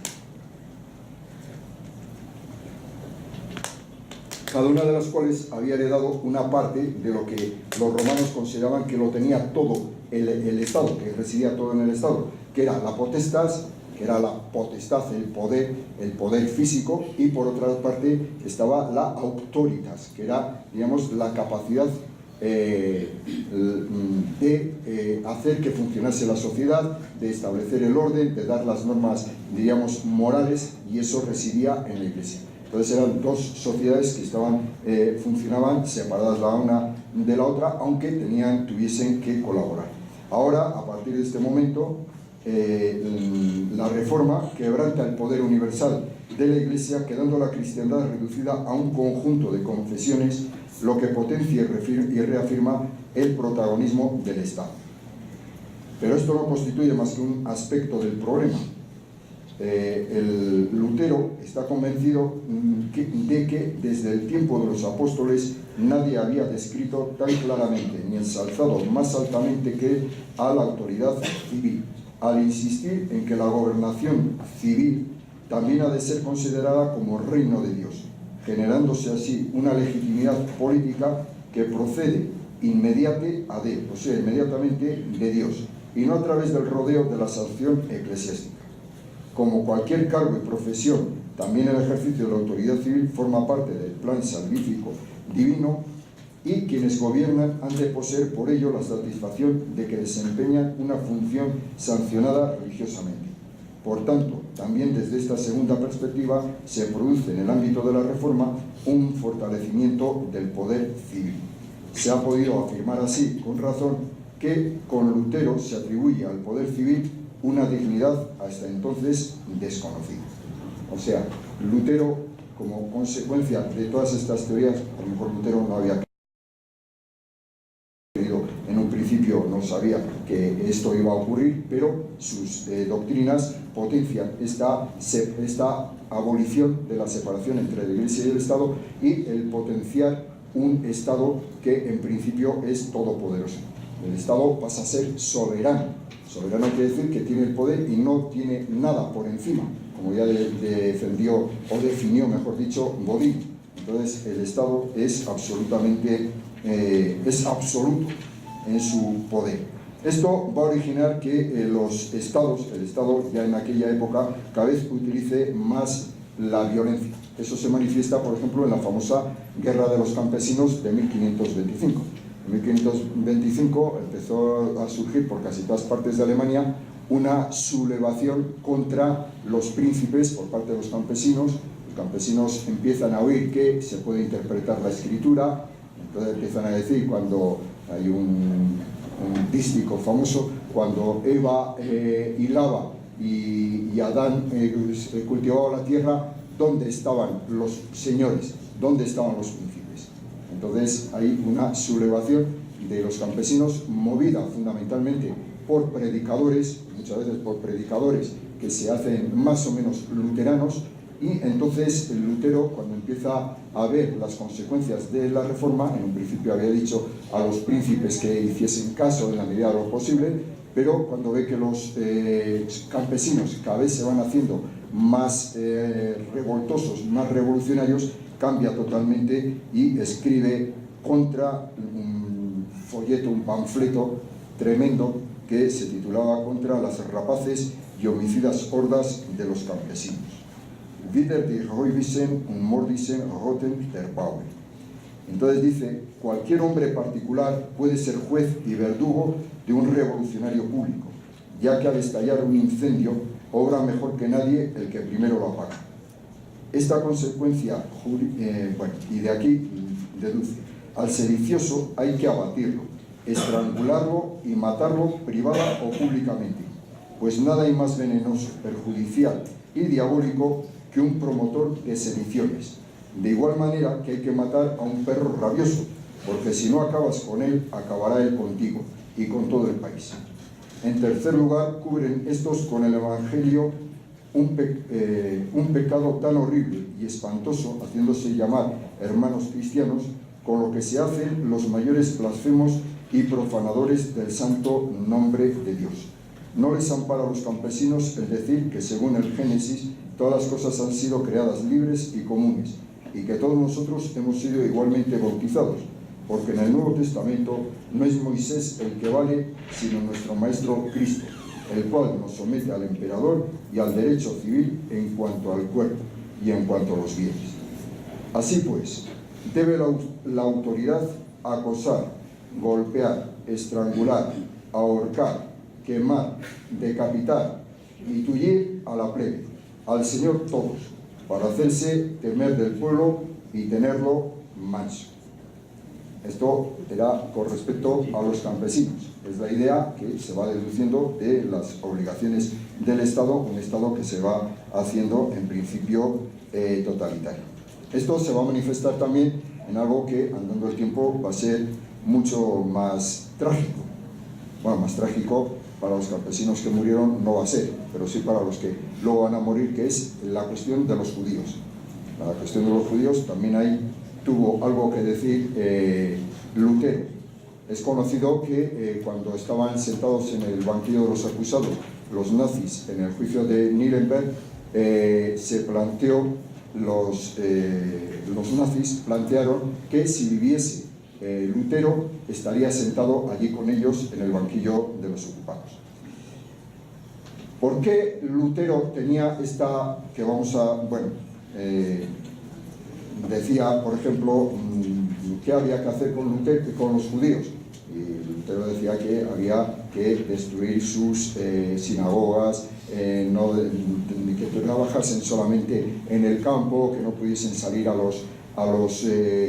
S2: Cada una de las cuales había heredado una parte de lo que los romanos consideraban que lo tenía todo el Estado, que residía todo en el Estado, que era la potestas, que era la potestad, el poder físico, y por otra parte estaba la auctoritas, que era, digamos, la capacidad de hacer que funcionase la sociedad, de establecer el orden, de dar las normas, diríamos, morales, y eso residía en la Iglesia. Entonces eran dos sociedades que funcionaban separadas la una de la otra, aunque tuviesen que colaborar. Ahora, a partir de este momento, la reforma quebranta el poder universal de la Iglesia, quedando la cristiandad reducida a un conjunto de confesiones, lo que potencia y reafirma el protagonismo del Estado. Pero esto no constituye más que un aspecto del problema. El Lutero está convencido de que desde el tiempo de los apóstoles nadie había descrito tan claramente ni ensalzado más altamente que a la autoridad civil, al insistir en que la gobernación civil también ha de ser considerada como reino de Dios, generándose así una legitimidad política que procede inmediatamente de Dios, y no a través del rodeo de la sanción eclesiástica. Como cualquier cargo y profesión, también el ejercicio de la autoridad civil forma parte del plan salvífico divino, y quienes gobiernan han de poseer por ello la satisfacción de que desempeñan una función sancionada religiosamente. Por tanto, también desde esta segunda perspectiva se produce en el ámbito de la reforma un fortalecimiento del poder civil. Se ha podido afirmar así, con razón, que con Lutero se atribuye al poder civil una dignidad hasta entonces desconocida. O sea, Lutero, como consecuencia de todas estas teorías, a lo mejor Lutero no había querido, en un principio no sabía que esto iba a ocurrir, pero sus doctrinas potencian esta abolición de la separación entre la Iglesia y el Estado, y el potenciar un Estado que en principio es todopoderoso. El Estado pasa a ser soberano. Soberano quiere decir que tiene el poder y no tiene nada por encima, como ya defendió, o definió, mejor dicho, Godin. Entonces el Estado es absolutamente, es absoluto en su poder. Esto va a originar que el Estado ya en aquella época cada vez utilice más la violencia. Eso se manifiesta, por ejemplo, en la famosa Guerra de los Campesinos de 1525. En 1525 empezó a surgir por casi todas partes de Alemania una sublevación contra los príncipes por parte de los campesinos. Los campesinos empiezan a oír que se puede interpretar la escritura, entonces empiezan a decir, cuando hay un dístico famoso, cuando Eva hilaba y Adán cultivaba la tierra, ¿dónde estaban los señores? ¿Dónde estaban los príncipes? Entonces hay una sublevación de los campesinos movida fundamentalmente por predicadores, muchas veces por predicadores que se hacen más o menos luteranos, y entonces el Lutero, cuando empieza a ver las consecuencias de la reforma, en un principio había dicho a los príncipes que hiciesen caso en la medida de lo posible, pero cuando ve que los campesinos cada vez se van haciendo más revoltosos, más revolucionarios, cambia totalmente y escribe contra un folleto, un panfleto tremendo que se titulaba Contra las rapaces y homicidas hordas de los campesinos. Wider die Räubigen und Mordisen roten der Bauern. Entonces dice, cualquier hombre particular puede ser juez y verdugo de un revolucionario público, ya que al estallar un incendio, obra mejor que nadie el que primero lo apaga. Esta consecuencia, y de aquí deduce, al sedicioso hay que abatirlo, estrangularlo y matarlo privada o públicamente, pues nada hay más venenoso, perjudicial y diabólico que un promotor de sediciones. De igual manera que hay que matar a un perro rabioso, porque si no acabas con él, acabará él contigo y con todo el país. En tercer lugar, cubren estos con el Evangelio un pecado tan horrible y espantoso, haciéndose llamar hermanos cristianos, con lo que se hacen los mayores blasfemos y profanadores del santo nombre de Dios. No les ampara a los campesinos el decir que, según el Génesis, todas las cosas han sido creadas libres y comunes, y que todos nosotros hemos sido igualmente bautizados, porque en el Nuevo Testamento no es Moisés el que vale, sino nuestro Maestro Cristo, el cual nos somete al emperador y al derecho civil en cuanto al cuerpo y en cuanto a los bienes. Así pues, debe la autoridad acosar, golpear, estrangular, ahorcar, quemar, decapitar y tullir a la plebe, al Señor todos, para hacerse temer del pueblo y tenerlo manso. Esto era con respecto a los campesinos. Es la idea que se va deduciendo de las obligaciones del Estado, un Estado que se va haciendo en principio totalitario. Esto se va a manifestar también en algo que, andando el tiempo, va a ser mucho más trágico. Bueno, más trágico para los campesinos que murieron no va a ser, pero sí para los que luego van a morir, que es la cuestión de los judíos. La cuestión de los judíos también ahí tuvo algo que decir Lutero. Es conocido que cuando estaban sentados en el banquillo de los acusados, los nazis, en el juicio de Nuremberg, se planteó, los nazis plantearon que si viviese Lutero, estaría sentado allí con ellos en el banquillo de los ocupados. ¿Por qué Lutero tenía esta, que vamos a, decía, por ejemplo, qué había que hacer con Lutero, con los judíos? Y Lutero decía que había que destruir sus sinagogas, que trabajasen solamente en el campo, que no pudiesen salir a los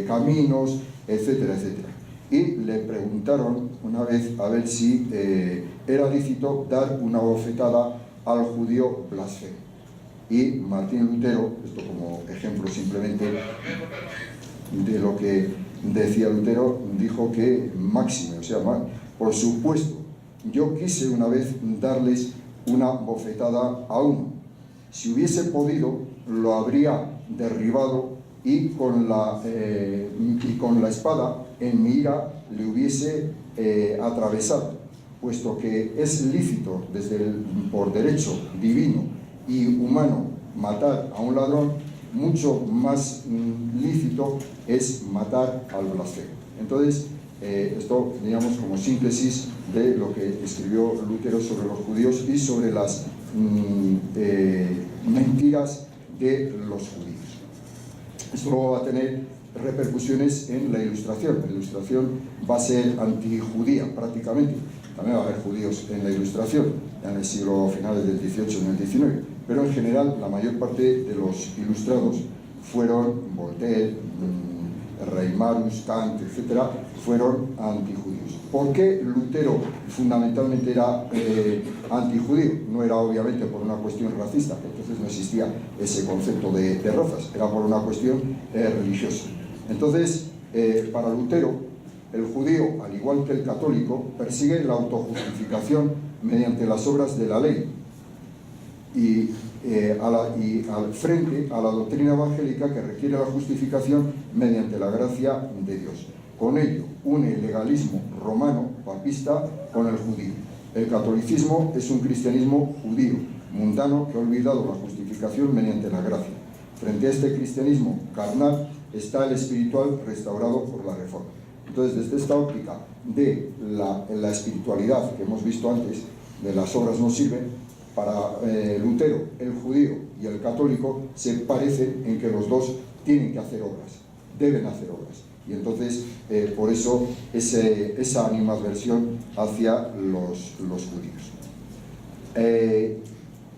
S2: caminos, etcétera, etcétera. Y le preguntaron una vez a ver si era lícito dar una bofetada al judío blasfemo. Y Martín Lutero, esto como ejemplo simplemente de lo que decía Lutero, dijo que máxime, o sea, por supuesto, yo quise una vez darles una bofetada a uno. Si hubiese podido, lo habría derribado y con la espada en mi ira le hubiese atravesado, puesto que es lícito por derecho divino y humano matar a un ladrón, mucho más lícito es matar al blasfemo. Entonces, esto, digamos, como síntesis de lo que escribió Lutero sobre los judíos y sobre las mentiras de los judíos. Esto va a tener repercusiones en la Ilustración. La Ilustración va a ser antijudía prácticamente. También va a haber judíos en la Ilustración, en el siglo finales del XVIII y en el XIX, pero en general la mayor parte de los ilustrados fueron Voltaire, Reimarus, Kant, etcétera, fueron antijudíos. ¿Por qué Lutero fundamentalmente era antijudío? No era obviamente por una cuestión racista, entonces no existía ese concepto de razas, era por una cuestión religiosa. Entonces, para Lutero, el judío, al igual que el católico, persigue la autojustificación mediante las obras de la ley y al frente a la doctrina evangélica que requiere la justificación mediante la gracia de Dios. Con ello, une el legalismo romano, papista, con el judío. El catolicismo es un cristianismo judío, mundano, que ha olvidado la justificación mediante la gracia. Frente a este cristianismo carnal está el espiritual restaurado por la Reforma. Entonces, desde esta óptica de la espiritualidad que hemos visto antes, de las obras no sirven, para Lutero, el judío y el católico se parecen en que los dos tienen que hacer obras, deben hacer obras. Y entonces, por eso, esa animadversión hacia los judíos.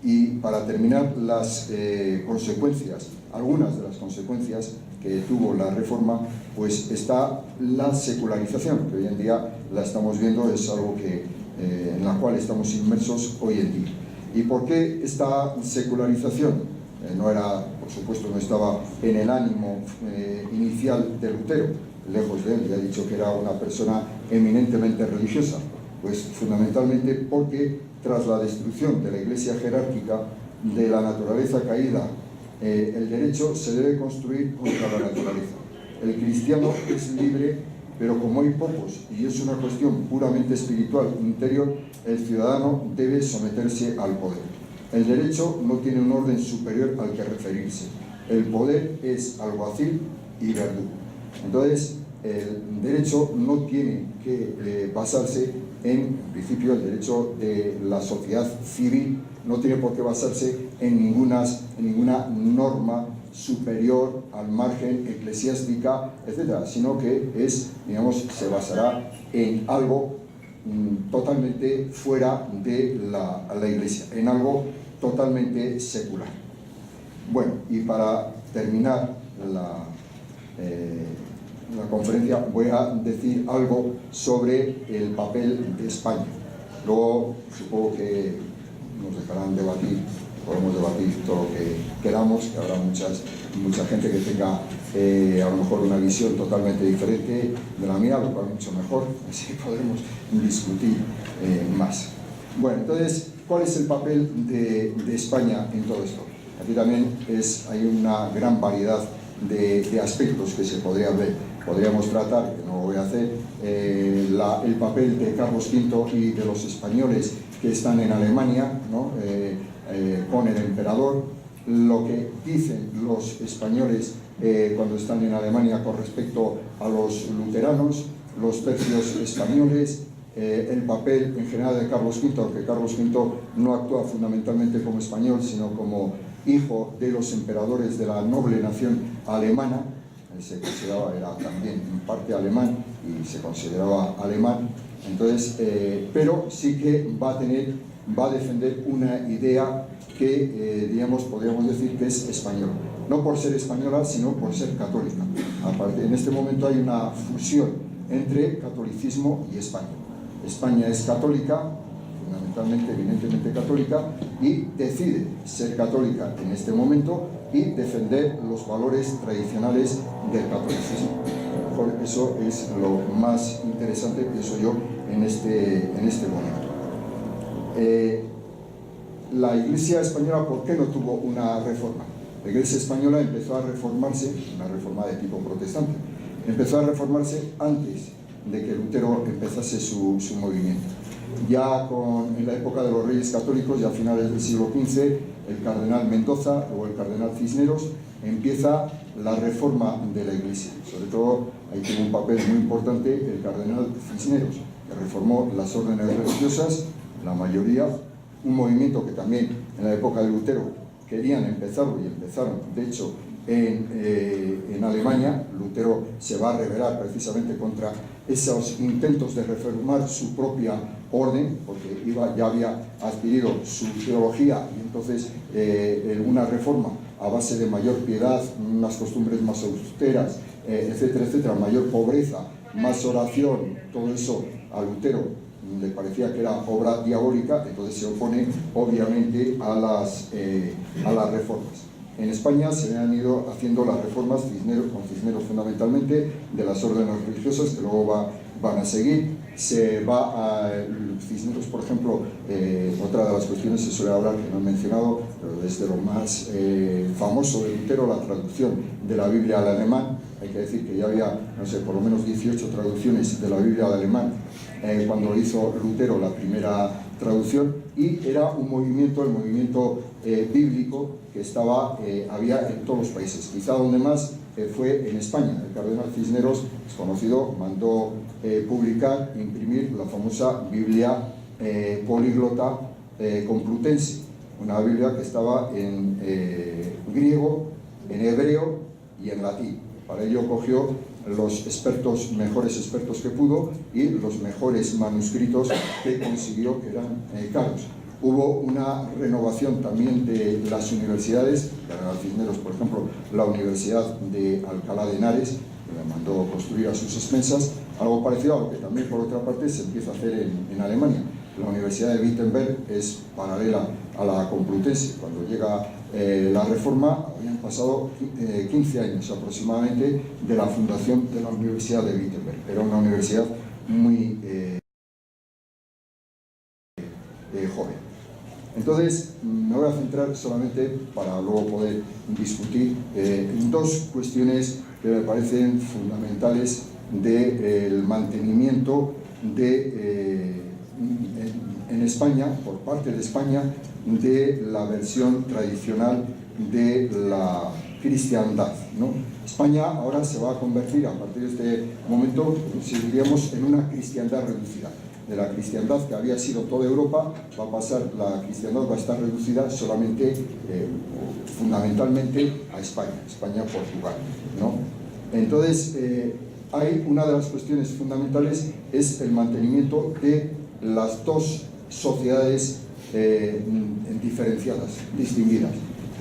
S2: Y para terminar, las consecuencias, algunas de las consecuencias que tuvo la reforma, pues está la secularización, que hoy en día la estamos viendo, es algo que, en la cual estamos inmersos hoy en día. ¿Y por qué esta secularización? No era, por supuesto, no estaba en el ánimo inicial de Lutero, lejos de él, ya he dicho que era una persona eminentemente religiosa, pues fundamentalmente porque tras la destrucción de la Iglesia jerárquica, de la naturaleza caída, el derecho se debe construir contra la naturaleza. El cristiano es libre, pero como hay pocos, y es una cuestión puramente espiritual, interior, el ciudadano debe someterse al poder. El derecho no tiene un orden superior al que referirse. El poder es alguacil y verdugo. Entonces, el derecho no tiene que basarse en principio, el derecho de la sociedad civil no tiene por qué basarse en ninguna norma superior al margen eclesiástica, etcétera, sino que se basará en algo totalmente fuera de la Iglesia, en algo totalmente secular. Bueno, y para terminar la conferencia voy a decir algo sobre el papel de España. Luego supongo que nos dejarán debatir, podemos debatir todo lo que queramos, que habrá mucha gente que tenga a lo mejor una visión totalmente diferente de la mía, lo cual es mucho mejor, así podremos discutir más. Bueno, entonces, ¿cuál es el papel de España en todo esto? Aquí también hay una gran variedad de aspectos que se podrían ver. Podríamos tratar, que no lo voy a hacer, el papel de Carlos V y de los españoles que están en Alemania, ¿no? Con el emperador, lo que dicen los españoles cuando están en Alemania con respecto a los luteranos, los tercios españoles, el papel en general de Carlos V, aunque Carlos V no actúa fundamentalmente como español, sino como hijo de los emperadores de la noble nación alemana. Se consideraba, era también en parte alemán y se consideraba alemán. Entonces, pero sí que va a defender una idea que, podríamos decir que es española. No por ser española, sino por ser católica. Aparte, en este momento hay una fusión entre catolicismo y España. España es católica, fundamentalmente, evidentemente católica, y decide ser católica en este momento y defender los valores tradicionales del catolicismo. Mejor eso es lo más interesante, pienso yo, en este momento. La Iglesia española, ¿por qué no tuvo una reforma? La Iglesia española empezó a reformarse, una reforma de tipo protestante, empezó a reformarse antes de que Lutero empezase su movimiento. Ya en la época de los Reyes Católicos, ya a finales del siglo XV, el cardenal Mendoza o el cardenal Cisneros empieza la reforma de la Iglesia. Sobre todo, ahí tiene un papel muy importante el cardenal Cisneros, que reformó las órdenes religiosas, la mayoría, un movimiento que también en la época de Lutero querían empezarlo y empezaron, de hecho, en Alemania. Lutero se va a rebelar precisamente contra esos intentos de reformar su propia orden, porque ya había adquirido su teología, y entonces una reforma a base de mayor piedad, unas costumbres más austeras, etcétera, etcétera, mayor pobreza, más oración, todo eso a Lutero le parecía que era obra diabólica, entonces se opone obviamente a las reformas. En España se han ido haciendo las reformas, con Cisneros fundamentalmente, de las órdenes religiosas, que luego van a seguir. Se va a Cisneros, por ejemplo, otra de las cuestiones se suele hablar, que no he mencionado, pero desde lo más famoso de Lutero, la traducción de la Biblia al alemán. Hay que decir que ya había, no sé, por lo menos 18 traducciones de la Biblia al alemán cuando hizo Lutero la primera traducción, y era un movimiento, el movimiento bíblico, que había en todos los países. Quizá donde más fue en España. El cardenal Cisneros, es conocido, mandó publicar, imprimir la famosa Biblia políglota complutense, una Biblia que estaba en griego, en hebreo y en latín. Para ello cogió los mejores expertos que pudo, y los mejores manuscritos que consiguió, que eran caros. Hubo una renovación también de las universidades, Cardenal Cisneros, por ejemplo, la Universidad de Alcalá de Henares, que la mandó construir a sus expensas, algo parecido a lo que también por otra parte se empieza a hacer en Alemania. La Universidad de Wittenberg es paralela a la Complutense. Cuando llega la Reforma, habían pasado 15 años aproximadamente de la fundación de la Universidad de Wittenberg. Era una universidad muy joven. Entonces, me voy a centrar solamente, para luego poder discutir, en dos cuestiones que me parecen fundamentales del mantenimiento en España, por parte de España, de la versión tradicional de la cristiandad, ¿no? España ahora se va a convertir, a partir de este momento, diríamos, en una cristiandad reducida. De la cristiandad que había sido toda Europa, va a pasar, la cristiandad va a estar reducida solamente, fundamentalmente, a España, Portugal, ¿no? Entonces, hay una de las cuestiones fundamentales, es el mantenimiento de las dos sociedades diferenciadas, distinguidas,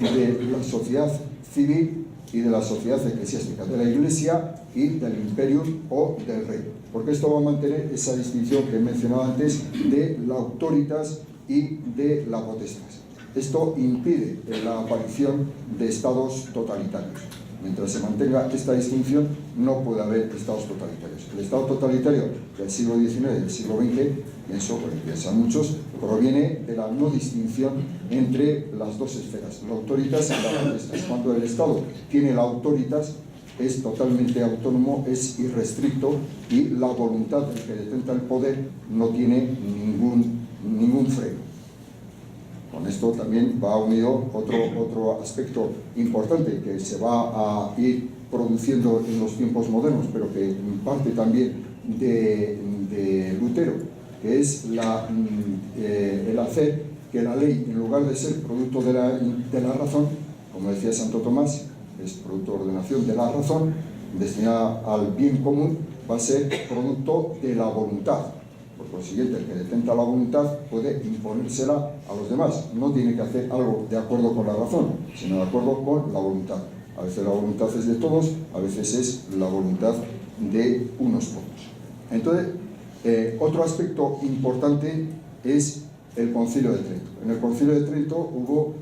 S2: de la sociedad civil y de la sociedad eclesiástica, de la Iglesia y del imperio o del rey, porque esto va a mantener esa distinción que he mencionado antes de la autoritas y de la potestas. Esto impide la aparición de estados totalitarios. Mientras se mantenga esta distinción, no puede haber estados totalitarios. El estado totalitario del siglo XIX y del siglo XX, piensan muchos, proviene de la no distinción entre las dos esferas, la autoritas y la potestas. Cuando el Estado tiene la autoritas, es totalmente autónomo, es irrestricto, y la voluntad del que detenta el poder no tiene ningún freno. Con esto también va unido otro aspecto importante que se va a ir produciendo en los tiempos modernos, pero que parte también de Lutero, que es el hacer que la ley, en lugar de ser producto de la razón, como decía Santo Tomás, es producto de ordenación de la razón, destinada al bien común, va a ser producto de la voluntad. Por consiguiente, el que detenta la voluntad puede imponérsela a los demás. No tiene que hacer algo de acuerdo con la razón, sino de acuerdo con la voluntad. A veces la voluntad es de todos, a veces es la voluntad de unos pocos. Entonces, otro aspecto importante es el Concilio de Trento. En el Concilio de Trento hubo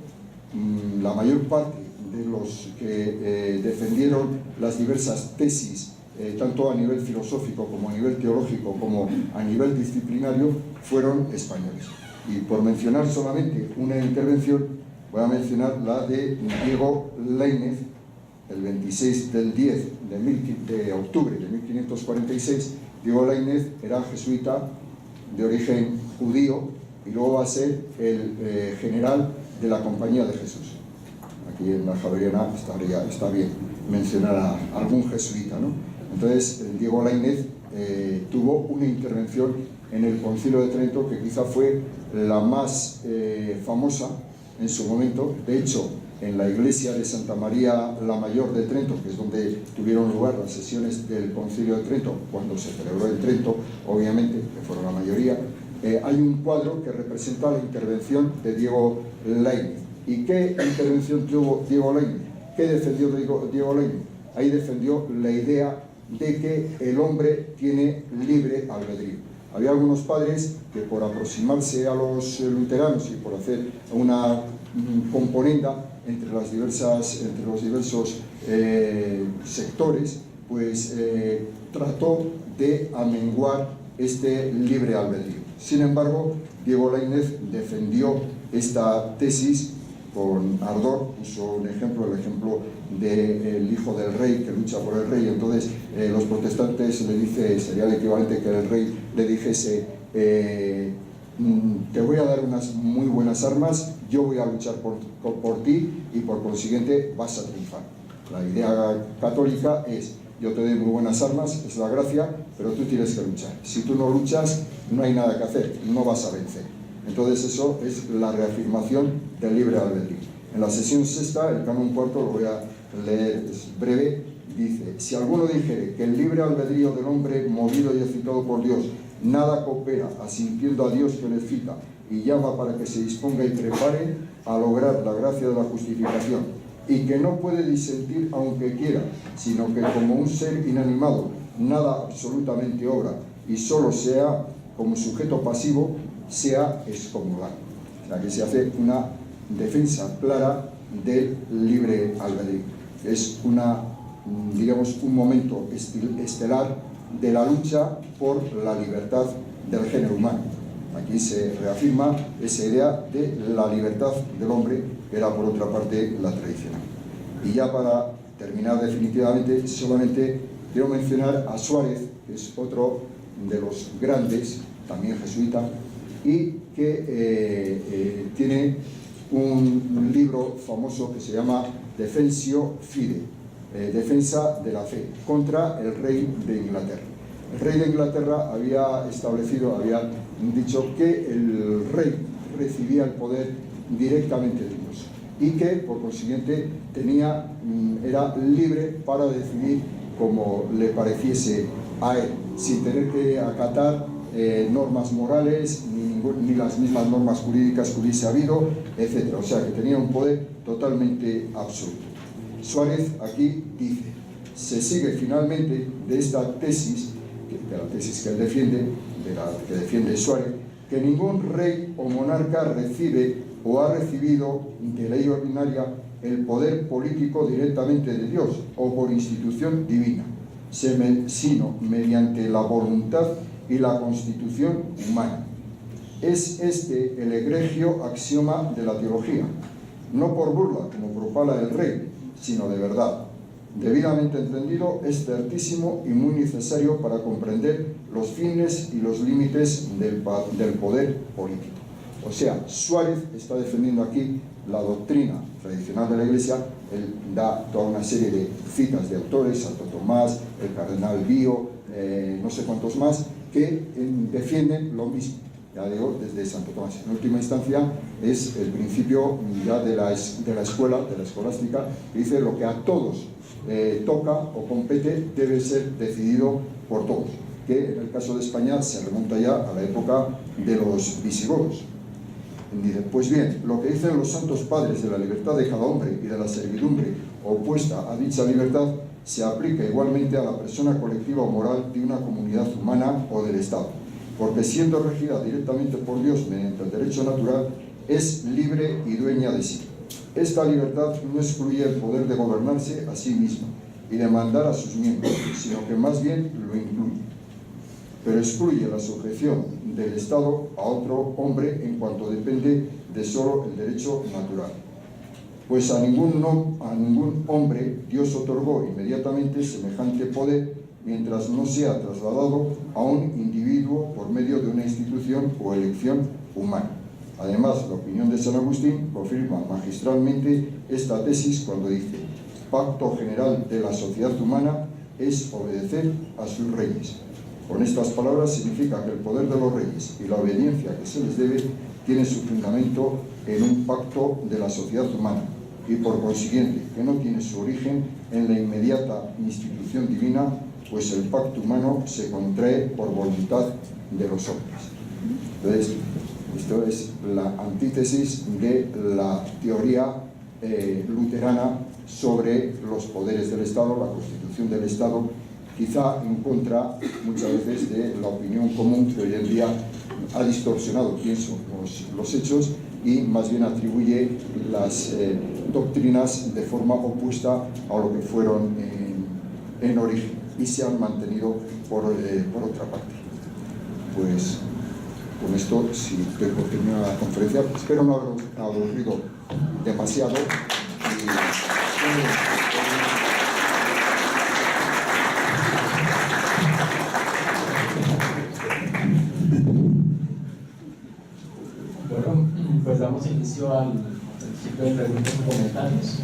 S2: la mayor parte de los que defendieron las diversas tesis, tanto a nivel filosófico como a nivel teológico como a nivel disciplinario, fueron españoles. Y por mencionar solamente una intervención, voy a mencionar la de Diego Lainez, el 26 del 10 de octubre de 1546. Diego Lainez era jesuita de origen judío y luego va a ser el general de la Compañía de Jesús. Aquí en la Javeriana está bien mencionar a algún jesuita, ¿no? Entonces, Diego Lainez tuvo una intervención en el Concilio de Trento que quizá fue la más famosa en su momento. De hecho, en la iglesia de Santa María la Mayor de Trento, que es donde tuvieron lugar las sesiones del Concilio de Trento, cuando se celebró en Trento, obviamente, que fueron la mayoría, hay un cuadro que representa la intervención de Diego Lainez. ¿Y qué intervención tuvo Diego Lainez? ¿Qué defendió Diego Lainez? Ahí defendió la idea de que el hombre tiene libre albedrío. Había algunos padres que, por aproximarse a los luteranos y por hacer una componenda entre los diversos sectores, pues trató de amenguar este libre albedrío. Sin embargo, Diego Lainez defendió esta tesis con ardor. Puso un ejemplo, el ejemplo del hijo del rey que lucha por el rey. Entonces los protestantes le dice, sería el equivalente que el rey le dijese, te voy a dar unas muy buenas armas, yo voy a luchar por ti y por consiguiente vas a triunfar. La idea católica es, yo te doy muy buenas armas, es la gracia, pero tú tienes que luchar. Si tú no luchas, no hay nada que hacer, no vas a vencer. Entonces eso es la reafirmación del libre albedrío. En la sesión sexta, el canon cuarto, lo voy a leer, es breve, dice: si alguno dijere que el libre albedrío del hombre, movido y excitado por Dios, nada coopera, asintiendo a Dios que le cita, y llama para que se disponga y prepare a lograr la gracia de la justificación, y que no puede disentir aunque quiera, sino que como un ser inanimado nada absolutamente obra y solo sea como sujeto pasivo, sea excomulgado. O sea que se hace una defensa clara del libre albedrío. Es digamos, un momento estelar de la lucha por la libertad del género humano. Aquí se reafirma esa idea de la libertad del hombre, que era por otra parte la tradicional. Y ya para terminar definitivamente, solamente quiero mencionar a Suárez, que es otro de los grandes, también jesuita, y que tiene un libro famoso que se llama Defensio Fide, defensa de la fe, contra el rey de Inglaterra. El rey de Inglaterra había dicho que el rey recibía el poder directamente de Dios y que por consiguiente era libre para decidir como le pareciese a él, sin tener que acatar normas morales ni las mismas normas jurídicas que hubiese habido, etc. O sea que tenía un poder totalmente absoluto. Suárez aquí dice: se sigue finalmente de esta tesis, de la tesis que él defiende, que defiende Suárez, que ningún rey o monarca recibe o ha recibido de ley ordinaria el poder político directamente de Dios o por institución divina, sino mediante la voluntad y la constitución humana. Es este el egregio axioma de la teología, no por burla, como propala el rey, sino de verdad. Debidamente entendido, es certísimo y muy necesario para comprender los fines y los límites del poder político. O sea, Suárez está defendiendo aquí la doctrina tradicional de la Iglesia. Él da toda una serie de citas de autores, Santo Tomás, el cardenal Bío, no sé cuántos más, que defienden lo mismo. Ya digo, desde Santo Tomás. En última instancia es el principio ya de la escuela, de la escolástica, que dice: lo que a todos toca o compete debe ser decidido por todos, que en el caso de España se remonta ya a la época de los visigodos. Dice: pues bien, lo que dicen los santos padres de la libertad de cada hombre y de la servidumbre opuesta a dicha libertad se aplica igualmente a la persona colectiva o moral de una comunidad humana o del Estado, porque siendo regida directamente por Dios mediante el derecho natural, es libre y dueña de sí. Esta libertad no excluye el poder de gobernarse a sí misma y de mandar a sus miembros, sino que más bien lo incluye, pero excluye la sujeción del Estado a otro hombre en cuanto depende de solo el derecho natural. Pues a ningún hombre Dios otorgó inmediatamente semejante poder, mientras no sea trasladado a un individuo por medio de una institución o elección humana. Además, la opinión de San Agustín confirma magistralmente esta tesis cuando dice: pacto general de la sociedad humana es obedecer a sus reyes. Con estas palabras significa que el poder de los reyes y la obediencia que se les debe tiene su fundamento en un pacto de la sociedad humana y por consiguiente que no tiene su origen en la inmediata institución divina, pues el pacto humano se contrae por voluntad de los hombres. Entonces, esto es la antítesis de la teoría luterana sobre los poderes del Estado, la constitución del Estado, quizá en contra muchas veces de la opinión común que hoy en día ha distorsionado, pienso, los hechos y más bien atribuye las doctrinas de forma opuesta a lo que fueron en origen y se han mantenido por otra parte. Pues con esto, si estoy por terminar la conferencia, espero no haber aburrido demasiado.
S3: Bueno, pues damos inicio al ciclo de preguntas y comentarios.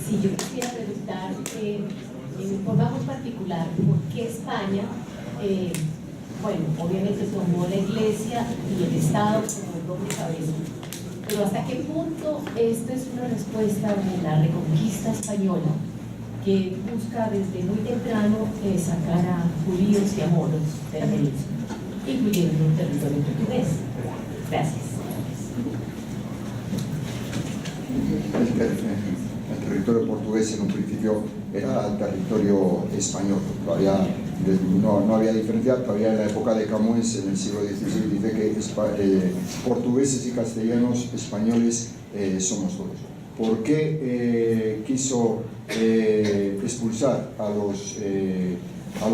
S4: Si yo quisiera preguntar, en forma muy particular, ¿por qué España, bueno, obviamente tomó la Iglesia y el Estado como doble cabeza, pero ¿hasta qué punto esto es una respuesta de la reconquista española que busca desde muy temprano sacar a judíos y a moros de la península, incluyendo un territorio portugués? Gracias.
S2: El territorio portugués en un principio era territorio español, todavía no había diferencia. Todavía en la época de Camões, en el siglo XVI, dice que portugueses y castellanos, españoles somos todos. ¿Por qué quiso expulsar a los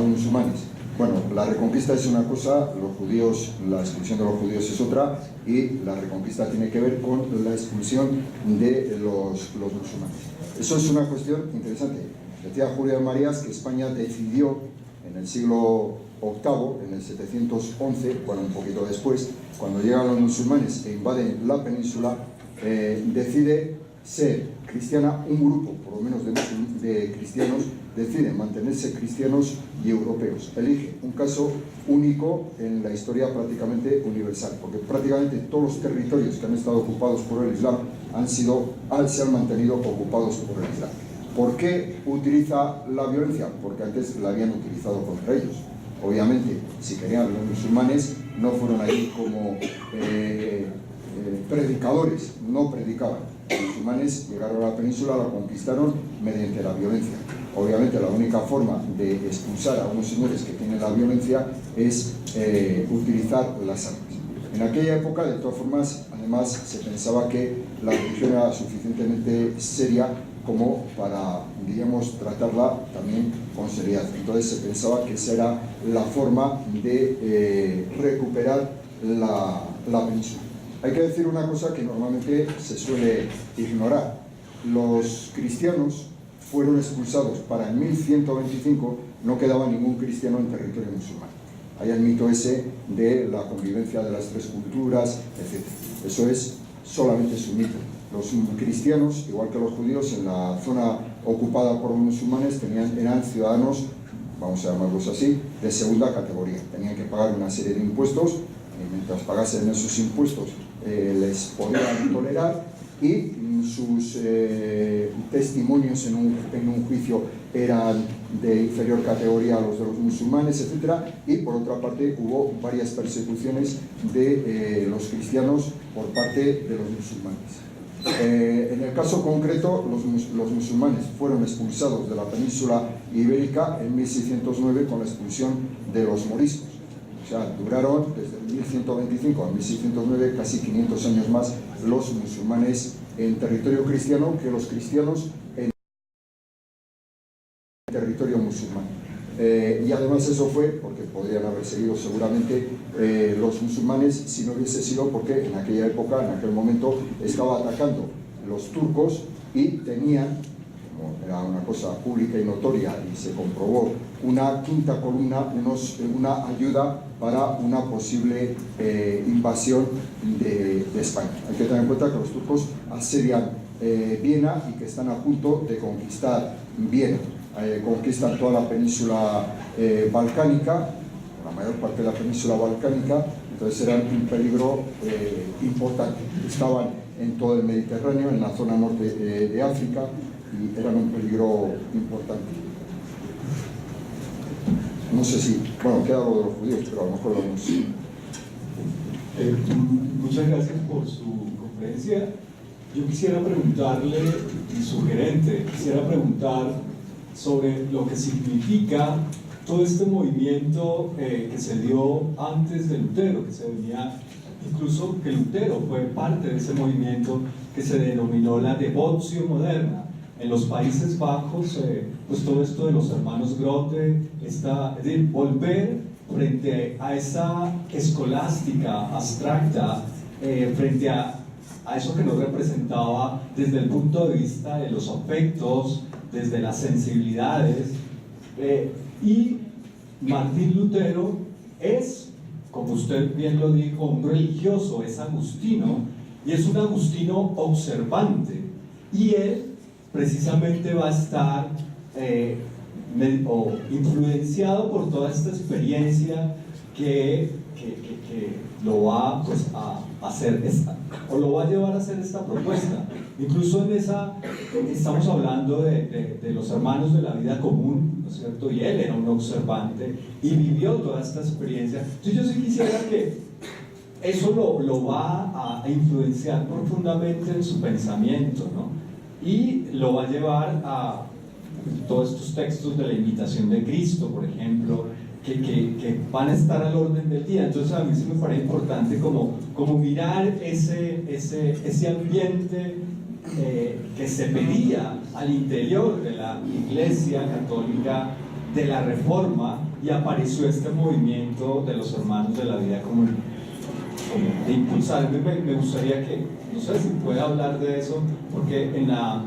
S2: musulmanes? Bueno, la reconquista es una cosa, los judíos, la expulsión de los judíos es otra, y la reconquista tiene que ver con la expulsión de los musulmanes. Eso es una cuestión interesante. Decía Julián Marías que España decidió en el siglo VIII, en el 711, bueno, un poquito después, cuando llegan los musulmanes e invaden la península, decide ser cristiana. Un grupo, por lo menos de cristianos, deciden mantenerse cristianos y europeos. Elige un caso único en la historia prácticamente universal, porque prácticamente todos los territorios que han estado ocupados por el Islam se han mantenido ocupados por el Islam. ¿Por qué utiliza la violencia? Porque antes la habían utilizado contra ellos. Obviamente, si querían los musulmanes, no fueron ahí como predicadores, no predicaban. Los musulmanes llegaron a la península, la conquistaron mediante la violencia. Obviamente la única forma de expulsar a unos señores que tienen la violencia es utilizar las armas. En aquella época, de todas formas, además se pensaba que la religión era suficientemente seria como para, digamos, tratarla también con seriedad. Entonces se pensaba que esa era la forma de recuperar la península. Hay que decir una cosa que normalmente se suele ignorar. Los cristianos fueron expulsados para el 1125, no quedaba ningún cristiano en territorio musulmán. Hay el mito ese de la convivencia de las tres culturas, etc. Eso es solamente su mito. Los cristianos, igual que los judíos, en la zona ocupada por los musulmanes eran ciudadanos, vamos a llamarlos así, de segunda categoría. Tenían que pagar una serie de impuestos, y mientras pagasen esos impuestos les podían tolerar, y sus testimonios en un juicio eran de inferior categoría a los de los musulmanes, etc. Y por otra parte hubo varias persecuciones de los cristianos por parte de los musulmanes. En el caso concreto, los musulmanes fueron expulsados de la península ibérica en 1609 con la expulsión de los moriscos. O sea, duraron desde 1125 a 1609 casi 500 años más los musulmanes en territorio cristiano que los cristianos en territorio musulmán. Y además eso fue porque podrían haber seguido seguramente los musulmanes si no hubiese sido porque en aquella época, en aquel momento, estaba atacando los turcos y tenían, como era una cosa pública y notoria y se comprobó, una quinta columna, una ayuda para una posible invasión de España. Hay que tener en cuenta que los turcos asedian Viena y que están a punto de conquistar Viena. Conquistan toda la península balcánica, la mayor parte de la península balcánica, entonces eran un peligro importante. Estaban en todo el Mediterráneo, en la zona norte de África, y eran un peligro importante. No sé si, bueno, queda algo de los judíos, pero a lo mejor lo vemos.
S5: Muchas gracias por su conferencia. Yo quisiera preguntarle, quisiera preguntar sobre lo que significa todo este movimiento que se dio antes de Lutero, que se venía, incluso que Lutero fue parte de ese movimiento que se denominó la Devotio Moderna. En los Países Bajos, pues todo esto de los hermanos Grote, es decir, volver frente a esa escolástica abstracta, frente a eso que nos representaba desde el punto de vista de los afectos, desde las sensibilidades, y Martín Lutero es, como usted bien lo dijo, un religioso, es agustino, y es un agustino observante, y él precisamente va a estar influenciado por toda esta experiencia que lo va, pues, a hacer o lo va a llevar a hacer esta propuesta. Incluso en esa, estamos hablando de los hermanos de la vida común, ¿no es cierto? Y él era un observante y vivió toda esta experiencia. Entonces yo sí quisiera que eso lo va a influenciar profundamente en su pensamiento, ¿no? Y lo va a llevar a todos estos textos de la invitación de Cristo, por ejemplo, que van a estar al orden del día. Entonces a mí sí me parece importante como mirar ese ambiente que se pedía al interior de la Iglesia Católica de la Reforma, y apareció este movimiento de los hermanos de la vida común, como de impulsar. Me gustaría que, no sé si puede hablar de eso, porque en la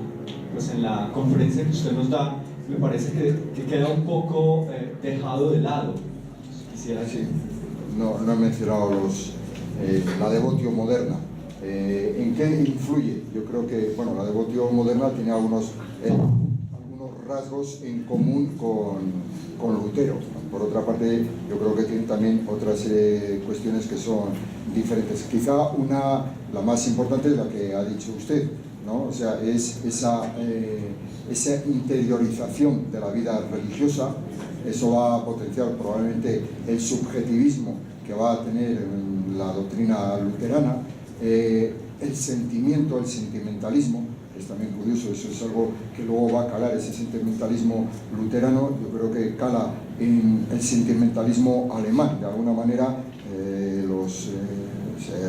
S5: conferencia que usted nos da, me parece que queda un poco dejado de lado. Quisiera
S2: sí. No he mencionado la devotio moderna. ¿En qué influye? Yo creo que la devotio moderna tiene algunos rasgos en común con Lutero. Por otra parte, yo creo que tiene también otras cuestiones que son diferentes. Quizá la más importante es la que ha dicho usted, ¿no? O sea, es esa interiorización de la vida religiosa. Eso va a potenciar probablemente el subjetivismo que va a tener la doctrina luterana, el sentimiento, el sentimentalismo. Es también curioso, eso es algo que luego va a calar, ese sentimentalismo luterano. Yo creo que cala en el sentimentalismo alemán. De alguna manera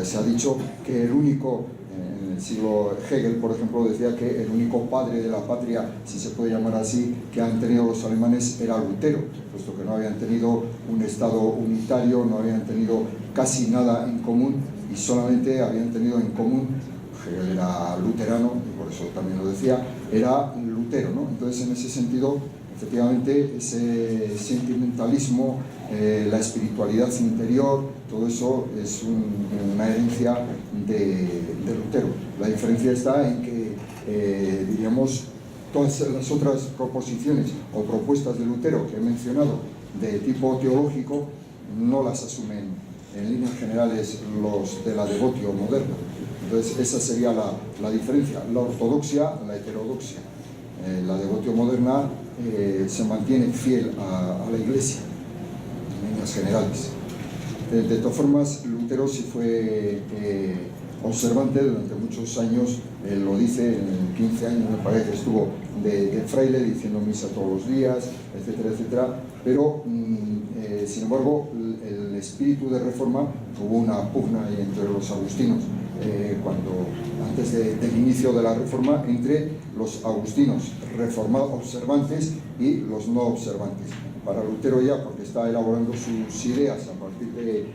S2: se ha dicho que el único, en el siglo Hegel, por ejemplo, decía que el único padre de la patria, si se puede llamar así, que han tenido los alemanes era Lutero, puesto que no habían tenido un Estado unitario, no habían tenido casi nada en común, y solamente habían tenido en común, Hegel era luterano, y por eso también lo decía, era Lutero, ¿no? Entonces, en ese sentido, efectivamente, ese sentimentalismo, la espiritualidad interior, todo eso es una herencia de Lutero. La diferencia está en que, diríamos, todas las otras proposiciones o propuestas de Lutero que he mencionado de tipo teológico no las asumen en líneas generales los de la devotio moderna. Entonces esa sería la diferencia, la ortodoxia, la heterodoxia. La devotio moderna se mantiene fiel a la Iglesia en líneas generales. De todas formas, Lutero sí fue observante durante muchos años. Él lo dice, en 15 años me parece que estuvo de fraile diciendo misa todos los días, etcétera, etcétera. Pero sin embargo, el espíritu de reforma, hubo una pugna entre los agustinos antes del inicio de la reforma, entre los agustinos reformados observantes y los no observantes. Para Lutero ya, porque está elaborando sus ideas a partir de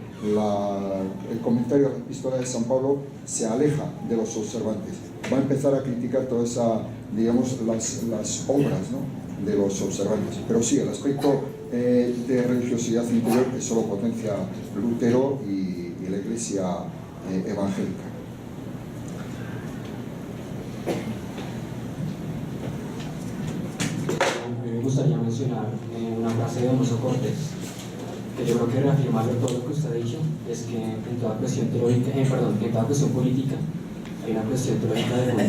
S2: el comentario a la epístola de San Pablo, se aleja de los observantes. Va a empezar a criticar toda esa, digamos, las obras, ¿no?, de los observantes. Pero sí, el aspecto de religiosidad interior, que solo potencia Lutero y la Iglesia evangélica.
S6: Me gustaría mencionar una frase de Donoso Cortés, que yo creo que reafirma todo lo que usted ha dicho, es que en toda cuestión teológica, en toda cuestión política hay una cuestión teológica de fondo.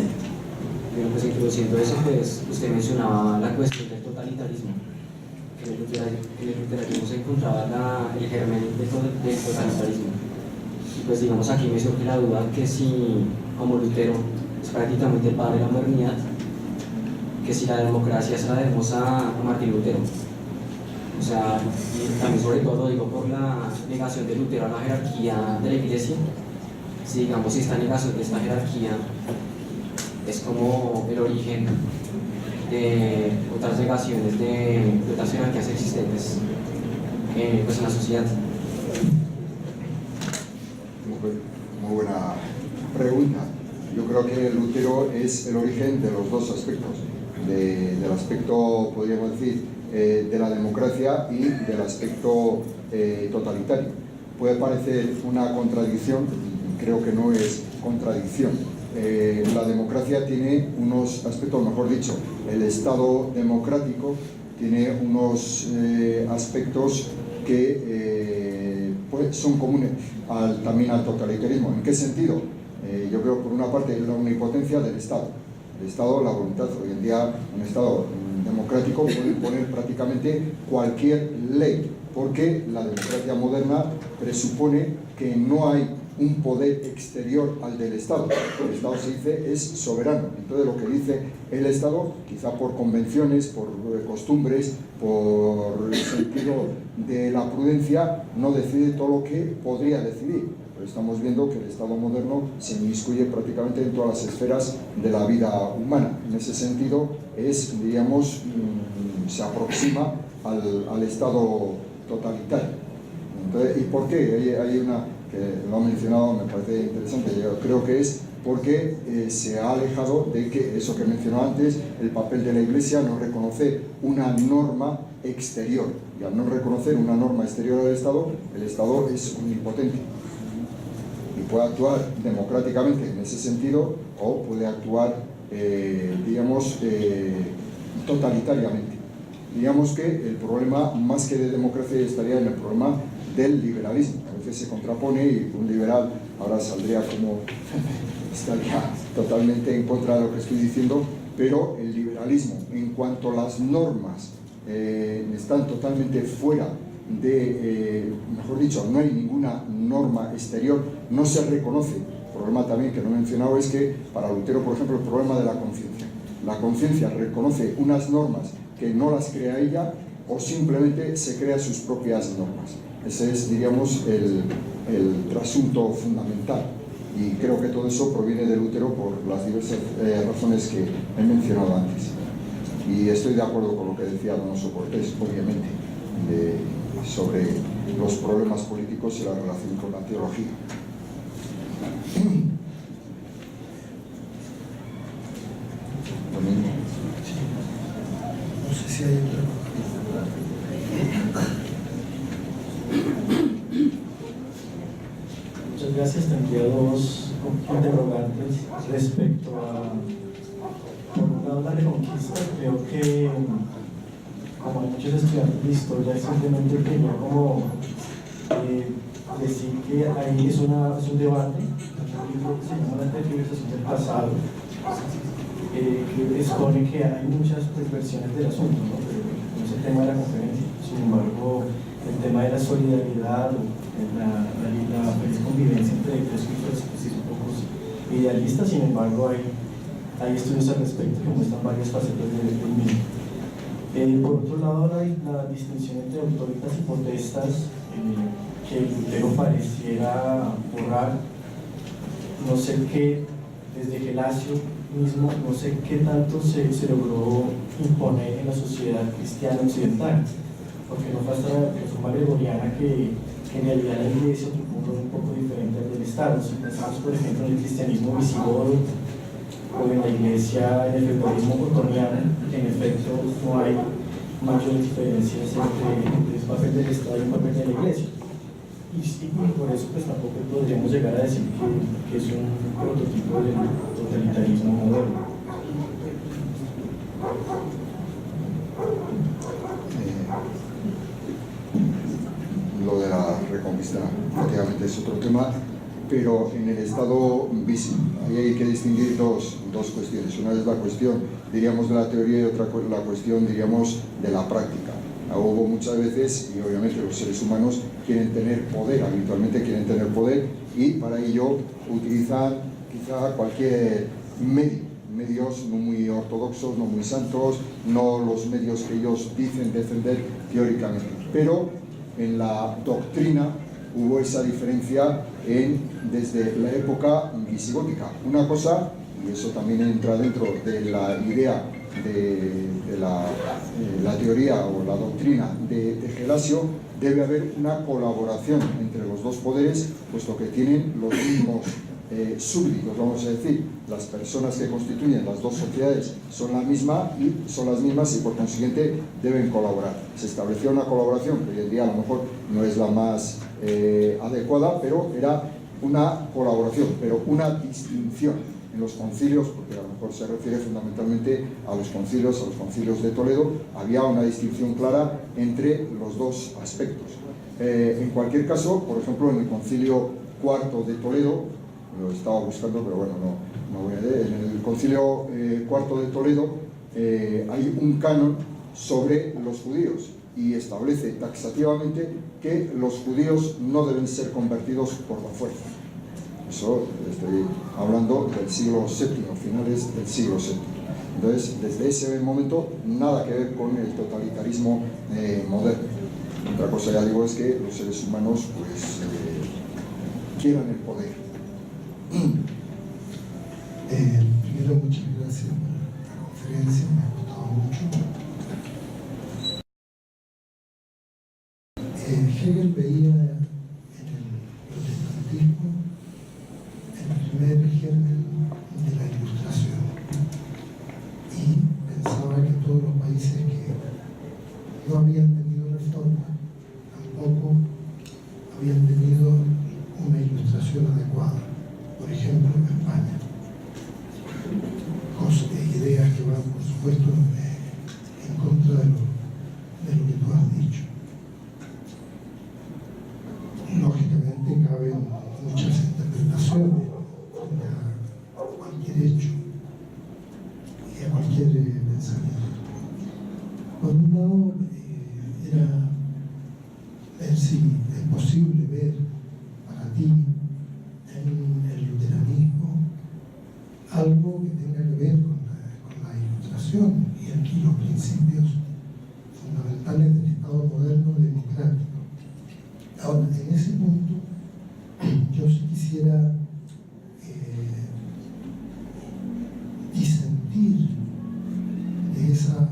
S6: Pero pues introduciendo eso, pues usted mencionaba la cuestión del totalitarismo. En el luteranismo se encontraba el germen del totalitarismo. Y pues digamos aquí me surge la duda que si, como Lutero es prácticamente el padre de la modernidad, que si la democracia se la debemos a Martín Lutero. O sea, y también sobre todo lo digo por la negación de Lutero a la jerarquía de la Iglesia. Si digamos, si esta negación de esta jerarquía es como el origen de otras negaciones de otras jerarquías existentes pues en la sociedad.
S2: Muy buena pregunta. Yo creo que Lutero es el origen de los dos aspectos, del aspecto, podríamos decir, de la democracia y del aspecto totalitario. Puede parecer una contradicción, creo que no es contradicción. La democracia tiene unos aspectos, mejor dicho, el Estado democrático tiene unos aspectos que pues son comunes también al totalitarismo. ¿En qué sentido? yo creo, por una parte, la omnipotencia del Estado. El Estado, la voluntad, hoy en día un Estado democrático puede imponer prácticamente cualquier ley, porque la democracia moderna presupone que no hay un poder exterior al del Estado. El Estado, se dice, es soberano. Entonces, lo que dice el Estado, quizá por convenciones, por costumbres, por el sentido de la prudencia, no decide todo lo que podría decidir. Pero estamos viendo que el Estado moderno se inmiscuye prácticamente en todas las esferas de la vida humana. En ese sentido, es, diríamos, se aproxima al Estado totalitario. Entonces, ¿y por qué? Hay una que lo ha mencionado, me parece interesante. Yo creo que es porque se ha alejado de que, eso que mencionó antes, el papel de la Iglesia no reconoce una norma exterior. Y al no reconocer una norma exterior al Estado, el Estado es omnipotente y puede actuar democráticamente en ese sentido, o puede actuar, digamos, totalitariamente. Digamos que el problema, más que de democracia, estaría en el problema del liberalismo. A veces se contrapone, y un liberal ahora saldría como estaría totalmente en contra de lo que estoy diciendo, pero el liberalismo, en cuanto a las normas, están totalmente fuera de, mejor dicho, no hay ninguna norma exterior, no se reconoce. El problema también que no he mencionado es que para Lutero, por ejemplo, el problema de la conciencia. La conciencia reconoce unas normas que no las crea ella, o simplemente se crea sus propias normas. Ese es, diríamos, el trasunto fundamental. Y creo que todo eso proviene de Lutero por las diversas razones que he mencionado antes. Y estoy de acuerdo con lo que decía Donoso Cortés, obviamente, sobre los problemas políticos y la relación con la teología.
S7: No sé si hay otra.
S3: Muchas gracias. Tendría dos interrogantes respecto a, por un lado, la Reconquista. Creo que, como hay muchos estudiantes de historia, simplemente quería como decir que ahí es un debate, un libro que se llama La tergiversación del pasado, que expone que hay muchas versiones del asunto, ¿no? Pero ese tema de la conferencia. Sin embargo, el tema de la solidaridad, la feliz convivencia entre jesuitas, pues es un poco idealista. Sin embargo, hay estudios al respecto que muestran varias facetas del mismo. Por otro lado, la distinción entre autoritas y potestas, que Lutero pareciera borrar, no sé qué, desde Gelasio mismo, no sé qué tanto se logró imponer en la sociedad cristiana occidental, porque no basta la reforma gregoriana, que en realidad la Iglesia ocupó un poco diferente al del Estado. Si pensamos, por ejemplo, en el cristianismo visigodo o en la Iglesia, en el feudalismo otoniano, en efecto no hay mayores diferencias entre el papel del Estado y el papel de la Iglesia. Y por eso pues tampoco podríamos llegar a decir que es un prototipo del totalitarismo moderno.
S2: Lo de la Reconquista prácticamente es otro tema, pero en el Estado visible ahí hay que distinguir dos cuestiones. Una es la cuestión, diríamos, de la teoría, y otra la cuestión, diríamos, de la práctica. Hubo muchas veces, y obviamente los seres humanos quieren tener poder, habitualmente quieren tener poder, y para ello utilizan quizá cualquier medios no muy ortodoxos, no muy santos, no los medios que ellos dicen defender teóricamente. Pero en la doctrina hubo esa diferencia desde la época visigótica. Una cosa, y eso también entra dentro de la idea de la teoría o la doctrina de Gelasio, debe haber una colaboración entre los dos poderes, puesto que tienen los mismos súbditos, vamos a decir. Las personas que constituyen las dos sociedades son las mismas y por consiguiente deben colaborar. Se estableció una colaboración que hoy en día a lo mejor no es la más adecuada, pero era una colaboración, pero una distinción. En los concilios, porque a lo mejor se refiere fundamentalmente a los concilios de Toledo, había una distinción clara entre los dos aspectos. En cualquier caso, por ejemplo, en el concilio cuarto de Toledo, lo estaba buscando, pero bueno, no voy a leer. En el Concilio IV de Toledo hay un canon sobre los judíos y establece taxativamente que los judíos no deben ser convertidos por la fuerza. Eso estoy hablando del siglo VII, finales del siglo VII. Entonces, desde ese momento, nada que ver con el totalitarismo moderno. Otra cosa, ya digo, es que los seres humanos pues quieran el poder.
S7: Primero, muchas gracias por la conferencia, me ha gustado mucho. Hegel veía en el protestantismo el primer germen de la Ilustración y pensaba que todos los países que no habían tenido reforma tampoco habían tenido una ilustración adecuada. Por ejemplo, en España. Ideas que van, por supuesto, en contra de lo que tú has dicho. Lógicamente caben muchas interpretaciones a cualquier hecho y a cualquier pensamiento. Por un lado, era ver si es posible ver para ti en el luteranismo algo que tenga que ver con la ilustración y aquí los principios fundamentales del Estado moderno democrático. Ahora, en ese punto, yo sí quisiera disentir de esa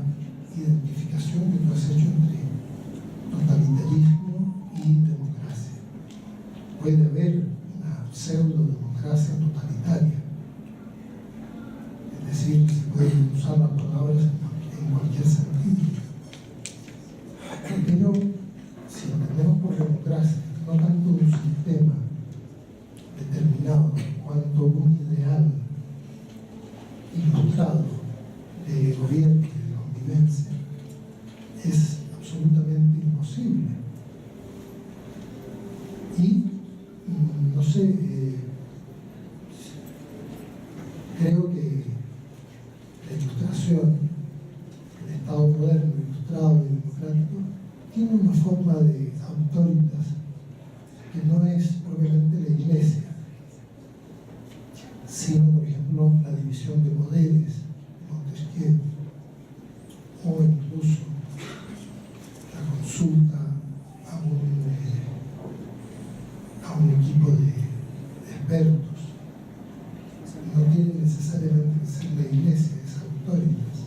S7: identificación que tú has hecho entre totalitarismo y democracia. Puede haber una pseudo-democracia totalitaria, es decir, se pueden usar las palabras en cualquier sentido. Pero si entendemos por democracia no tanto un sistema determinado, cuanto un ideal ilustrado de gobierno y de convivencia, es absolutamente imposible. Y, no sé, creo que la ilustración, el Estado moderno, ilustrado y democrático, tiene una forma de autoritas que no es propiamente la Iglesia, sino, por ejemplo, la división de poderes de Montesquieu, o incluso la consulta a un equipo de expertos. No tiene necesariamente que ser la Iglesia, es autoritas.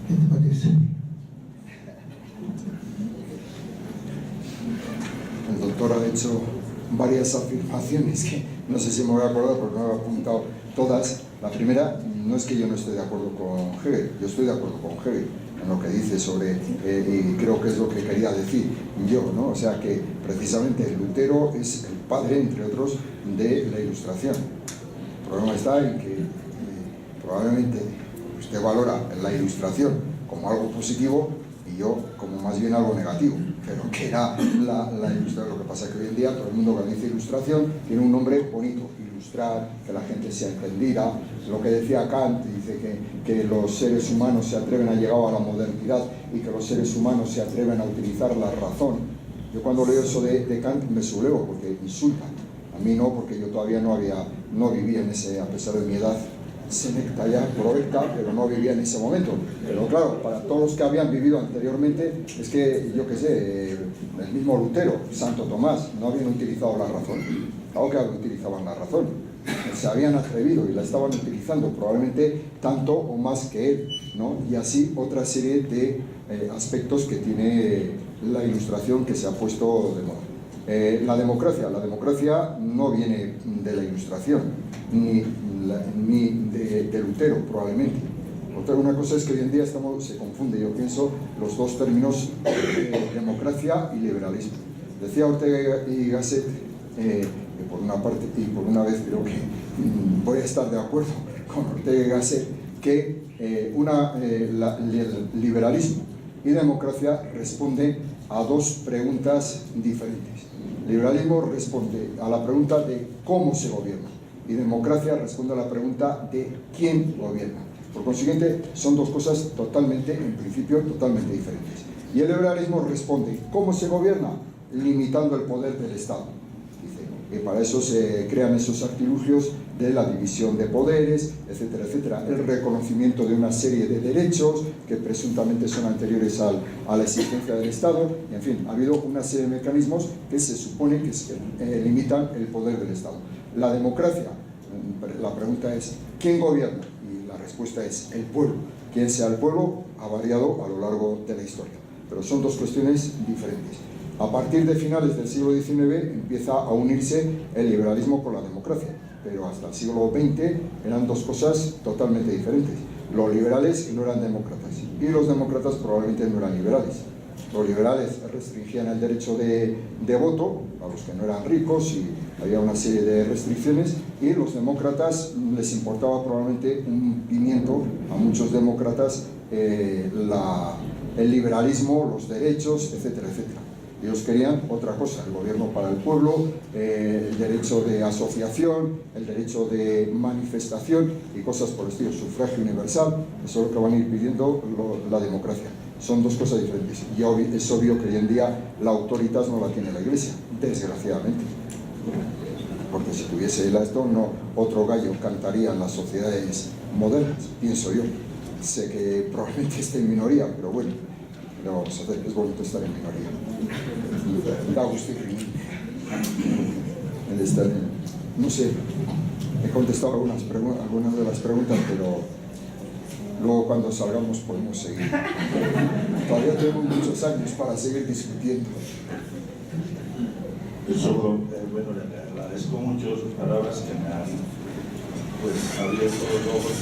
S7: ¿Qué te parece?
S2: El doctor ha hecho varias afirmaciones que no sé si me voy a acordar porque no he apuntado todas. La primera, no es que yo no esté de acuerdo con Hegel, yo estoy de acuerdo con Hegel en lo que dice sobre, y creo que es lo que quería decir yo, ¿no? O sea que precisamente Lutero es el padre, entre otros, de la Ilustración. El problema está en que probablemente usted valora la Ilustración como algo positivo y yo como más bien algo negativo, pero que era la Ilustración. Lo que pasa es que hoy en día todo el mundo cuando dice Ilustración tiene un nombre bonito, ilustrar, que la gente sea entendida. Lo que decía Kant, dice que los seres humanos se atreven a llegar a la modernidad y que los seres humanos se atreven a utilizar la razón. Yo cuando leo eso de Kant me sublevo porque insulta. A mí no, porque yo todavía no vivía en ese, a pesar de mi edad selecta ya, proecta, pero no vivía en ese momento. Pero claro, para todos los que habían vivido anteriormente, es que, yo qué sé, el mismo Lutero, Santo Tomás, no habían utilizado la razón. Claro que utilizaban la razón. Se habían atrevido y la estaban utilizando, probablemente tanto o más que él, ¿no? Y así otra serie de aspectos que tiene la Ilustración que se ha puesto de moda. La democracia no viene de la Ilustración, ni de Lutero, probablemente. Una cosa es que hoy en día se confunde, yo pienso, los dos términos, democracia y liberalismo. Decía Ortega y Gasset, por una parte, y por una vez creo que voy a estar de acuerdo con Ortega y Gasset, que el liberalismo y democracia responde a dos preguntas diferentes. Liberalismo responde a la pregunta de cómo se gobierna y democracia responde a la pregunta de quién gobierna. Por consiguiente, son dos cosas totalmente, en principio, totalmente diferentes. Y el liberalismo responde ¿cómo se gobierna? Limitando el poder del Estado. Dice, y para eso se crean esos artilugios de la división de poderes, etcétera, etcétera, el reconocimiento de una serie de derechos que presuntamente son anteriores a la existencia del Estado, y en fin, ha habido una serie de mecanismos que se supone que limitan el poder del Estado. La democracia, la pregunta es ¿quién gobierna? Y la respuesta es el pueblo. Quién sea el pueblo ha variado a lo largo de la historia, pero son dos cuestiones diferentes. A partir de finales del siglo XIX empieza a unirse el liberalismo con la democracia, pero hasta el siglo XX eran dos cosas totalmente diferentes. Los liberales no eran demócratas y los demócratas probablemente no eran liberales. Los liberales restringían el derecho de voto a los que no eran ricos y había una serie de restricciones, y los demócratas les importaba probablemente un pimiento a muchos demócratas el liberalismo, los derechos, etcétera, etcétera. Ellos querían otra cosa, el gobierno para el pueblo, el derecho de asociación, el derecho de manifestación y cosas por el estilo, sufragio universal. Eso es lo que van a ir pidiendo la democracia. Son dos cosas diferentes. Y es obvio que hoy en día la autoritas no la tiene la Iglesia, desgraciadamente. Porque si tuviese esto, no, otro gallo cantaría en las sociedades modernas, pienso yo. Sé que probablemente esté en minoría, pero bueno, lo vamos a hacer, es bonito estar en minoría. Da gusto el estar no sé, he contestado algunas de las preguntas, pero luego cuando salgamos podemos seguir. Todavía tenemos muchos años para seguir discutiendo.
S8: Bueno, le agradezco mucho sus palabras que me han abierto los ojos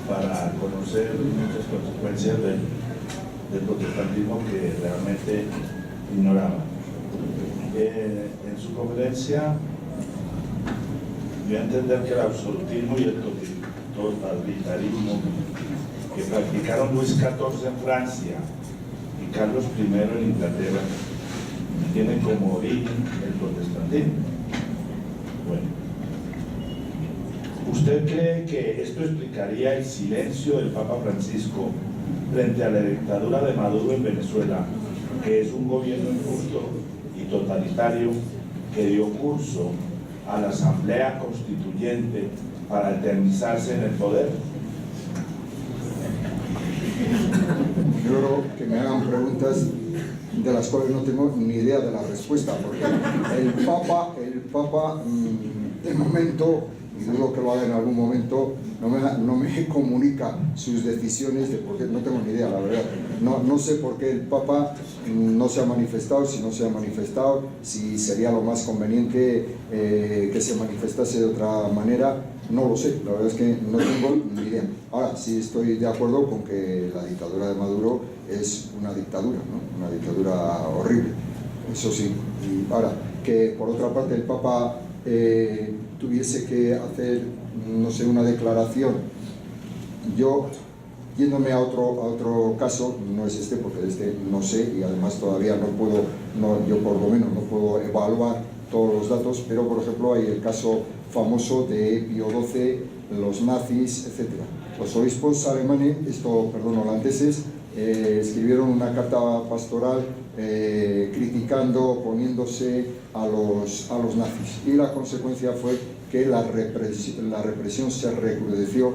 S8: para conocer muchas consecuencias del protestantismo que realmente ignoraba. En su conferencia dio a entender que el absolutismo y el totalitarismo que practicaron Luis XIV en Francia y Carlos I en Inglaterra tienen como origen el protestantismo. Bueno, ¿usted cree que esto explicaría el silencio del Papa Francisco frente a la dictadura de Maduro en Venezuela, que es un gobierno injusto y totalitario que dio curso a la Asamblea Constituyente para eternizarse en el poder?
S2: Yo creo que me hagan preguntas de las cuales no tengo ni idea de la respuesta, porque el Papa de momento, y dudo que lo haga en algún momento, no me comunica sus decisiones, porque no tengo ni idea, la verdad. No sé por qué el Papa no se ha manifestado, si no se ha manifestado, si sería lo más conveniente que se manifestase de otra manera, no lo sé, la verdad es que no tengo ni idea. Ahora, sí estoy de acuerdo con que la dictadura de Maduro es una dictadura, ¿no? Una dictadura horrible, eso sí. Y ahora, que por otra parte el Papa tuviese que hacer, no sé, una declaración, yo, yéndome a otro caso, no es este, porque de este no sé, y además todavía yo por lo menos no puedo evaluar todos los datos, pero por ejemplo hay el caso famoso de Pío XII, los nazis, etc. Los obispos alemanes, holandeses, escribieron una carta pastoral criticando, oponiéndose a los nazis, y la consecuencia fue que la represión se recrudeció,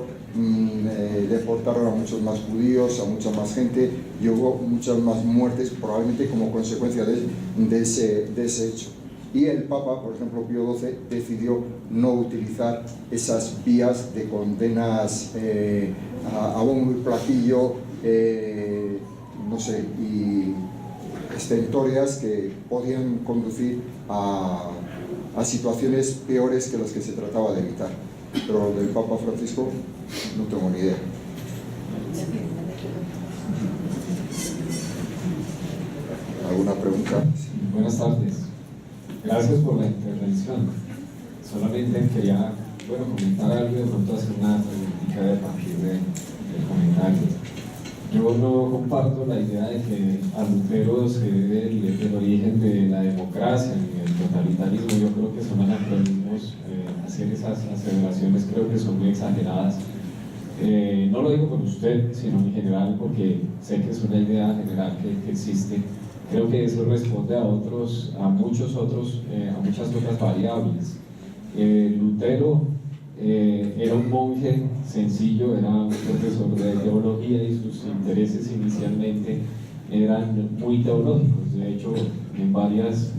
S2: deportaron a muchos más judíos, a mucha más gente, y hubo muchas más muertes probablemente como consecuencia de ese hecho. Y el Papa, por ejemplo, Pío XII, decidió no utilizar esas vías de condenas a bombo y platillo, no sé, y estentóreas que podían conducir a situaciones peores que las que se trataba de evitar. Pero del Papa Francisco no tengo ni idea. ¿Alguna pregunta?
S5: Buenas tardes. Gracias por la intervención. Solamente quería, comentar algo y de pronto hacer una preguntita a partir del comentario. Yo no comparto la idea de que a Lutero se debe el origen de la democracia ni el totalitarismo. Yo creo que son anacronismos. Hacer esas aseveraciones creo que son muy exageradas. No lo digo por usted, sino en general, porque sé que es una idea general que existe. Creo que eso responde a muchas otras variables. Lutero era un monje sencillo, era un profesor de teología y sus intereses inicialmente eran muy teológicos. De hecho, en varias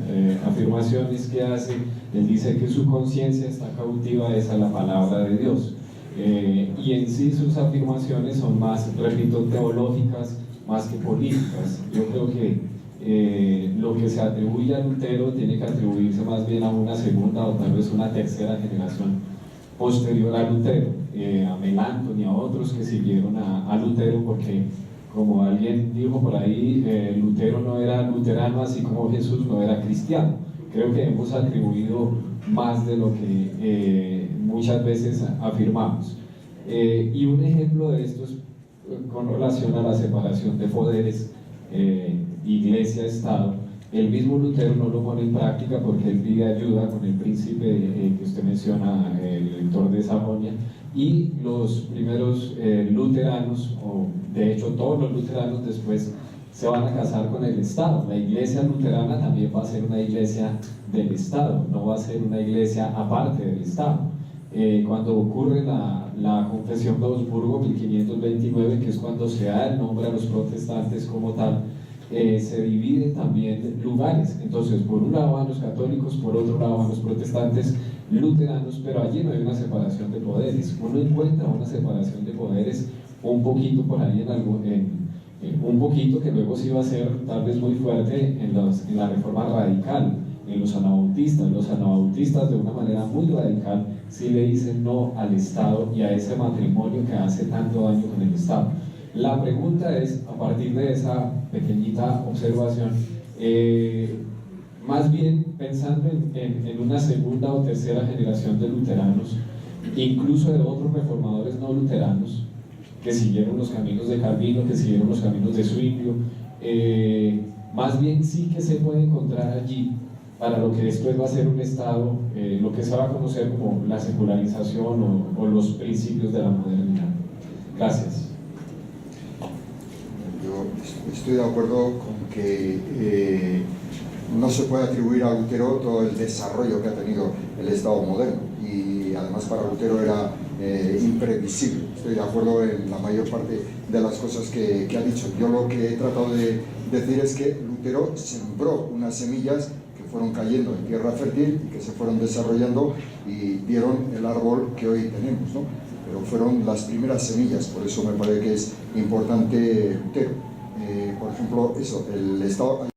S5: afirmaciones que hace, él dice que su conciencia está cautiva a la palabra de Dios. Y en sí sus afirmaciones son más, repito, teológicas más que políticas. Yo creo que lo que se atribuye a Lutero tiene que atribuirse más bien a una segunda o tal vez una tercera generación posterior a Lutero, a Melanchthon y a otros que siguieron a Lutero, porque como alguien dijo por ahí, Lutero no era luterano así como Jesús no era cristiano. Creo que hemos atribuido más de lo que muchas veces afirmamos. Y un ejemplo de esto es con relación a la separación de poderes, Iglesia-Estado. El mismo Lutero no lo pone en práctica porque él pide ayuda con el príncipe que usted menciona, el elector de Sajonia, y los primeros luteranos, o de hecho todos los luteranos después, se van a casar con el Estado. La iglesia luterana también va a ser una iglesia del Estado, no va a ser una iglesia aparte del Estado. Cuando ocurre la Confesión de Augsburgo, 1529, que es cuando se da el nombre a los protestantes como tal, se dividen también lugares. Entonces, por un lado van los católicos, por otro lado van los protestantes luteranos, pero allí no hay una separación de poderes. Uno encuentra una separación de poderes un poquito por ahí un poquito que luego sí va a ser tal vez muy fuerte en la reforma radical, en los anabautistas. Los anabautistas de una manera muy radical sí le dicen no al Estado y a ese matrimonio que hace tanto daño con el Estado. La pregunta es, a partir de esa pequeñita observación, más bien pensando en una segunda o tercera generación de luteranos, incluso de otros reformadores no luteranos, que siguieron los caminos de Calvino, que siguieron los caminos de Zwinglio, más bien sí que se puede encontrar allí, para lo que después va a ser un Estado, lo que se va a conocer como la secularización o los principios de la modernidad. Gracias.
S2: Yo estoy de acuerdo con que no se puede atribuir a Lutero todo el desarrollo que ha tenido el Estado moderno, y además para Lutero era imprevisible. Estoy de acuerdo en la mayor parte de las cosas que ha dicho. Yo lo que he tratado de decir es que Lutero sembró unas semillas que fueron cayendo en tierra fértil y que se fueron desarrollando y dieron el árbol que hoy tenemos, ¿no? Pero fueron las primeras semillas, por eso me parece que es importante Lutero. Por ejemplo, el Estado... Ahí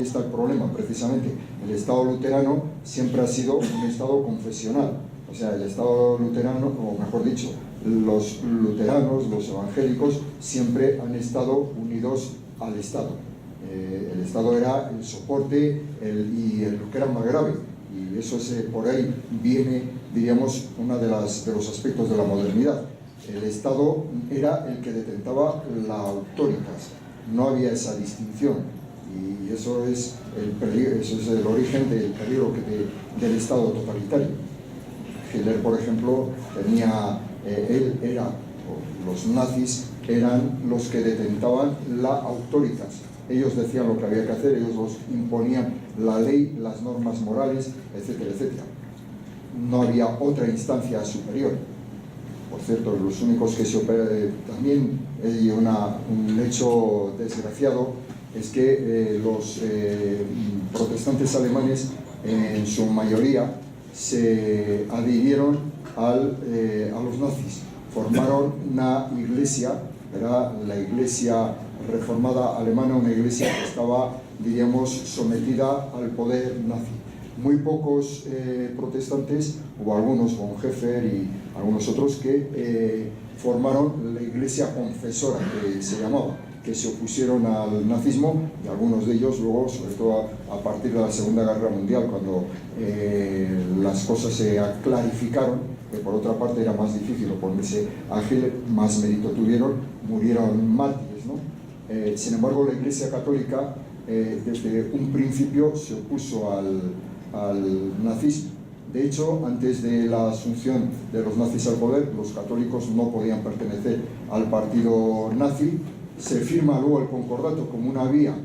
S2: está el problema, precisamente. El Estado luterano siempre ha sido un Estado confesional. O sea, el Estado luterano, o mejor dicho, los luteranos, los evangélicos, siempre han estado unidos al Estado. El Estado era el soporte y lo que era más grave. Y eso por ahí viene, diríamos, uno de los aspectos de la modernidad. El Estado era el que detentaba la autoritas, no había esa distinción, y eso es el peligro, eso es el origen del peligro del Estado totalitario. Hitler, por ejemplo, los nazis eran los que detentaban la autoritas. Ellos decían lo que había que hacer, ellos los imponían la ley, las normas morales, etcétera, etcétera. No había otra instancia superior. Por cierto, los únicos que también hay un hecho desgraciado es que los protestantes alemanes en su mayoría se adhirieron a los nazis, formaron una iglesia, era la iglesia reformada alemana, una iglesia que estaba, diríamos, sometida al poder nazi. Muy pocos protestantes, hubo algunos, Bonhoeffer y algunos otros, que formaron la iglesia confesora, que se llamaba, que se opusieron al nazismo, y algunos de ellos luego, sobre todo a partir de la Segunda Guerra Mundial, cuando las cosas se clarificaron, que por otra parte era más difícil oponerse a Hitler, más mérito tuvieron, murieron mártires, ¿no? Sin embargo, la Iglesia Católica desde un principio se opuso al nazismo. De hecho, antes de la asunción de los nazis al poder, los católicos no podían pertenecer al partido nazi. Se firma luego el concordato como una vía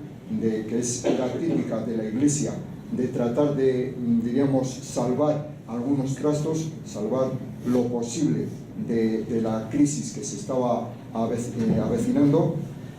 S2: que es la típica de la Iglesia, de tratar de, diríamos, salvar algunos trastos, salvar lo posible de la crisis que se estaba avecinando,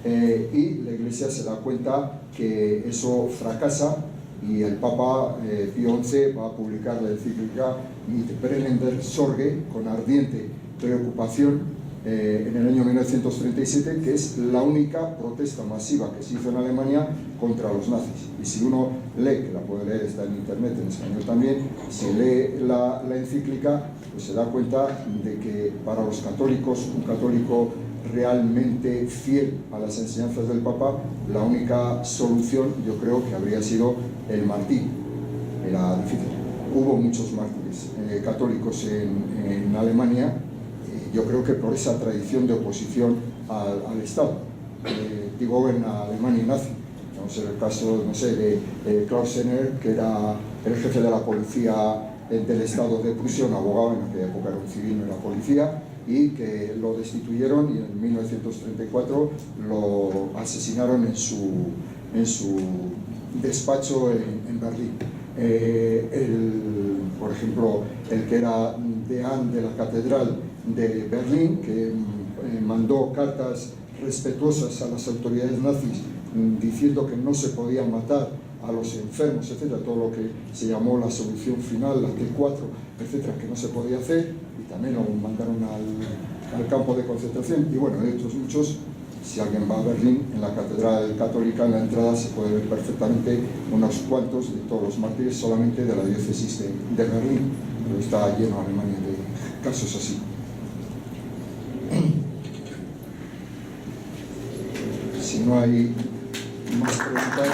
S2: y la Iglesia se da cuenta que eso fracasa, y el Papa Pío XI va a publicar la encíclica Mit brennender Sorge, con ardiente preocupación, en el año 1937, que es la única protesta masiva que se hizo en Alemania contra los nazis. Y si uno lee, que la puede leer, está en internet, en español también, si lee la encíclica, pues se da cuenta de que para los católicos, un católico realmente fiel a las enseñanzas del Papa, la única solución, yo creo, que habría sido el martirio. Era difícil. Hubo muchos mártires católicos en Alemania, yo creo que por esa tradición de oposición al Estado, digo, en la Alemania nazi. Vamos a ver el caso, no sé, de Klaus Senner, que era el jefe de la policía del Estado de Prusia, un abogado, en aquella época era un civil, no era policía, y que lo destituyeron, y en 1934 lo asesinaron en su despacho en Berlín. Por ejemplo, el que era deán de la catedral de Berlín, que mandó cartas respetuosas a las autoridades nazis diciendo que no se podían matar a los enfermos, etcétera, todo lo que se llamó la solución final, la T4, etcétera, que no se podía hacer, y también lo mandaron al campo de concentración. Y bueno, de otros muchos. Si alguien va a Berlín, en la Catedral Católica, en la entrada se puede ver perfectamente unos cuantos de todos los mártires solamente de la diócesis de Berlín, pero está lleno Alemania de casos así. Si no hay más preguntas,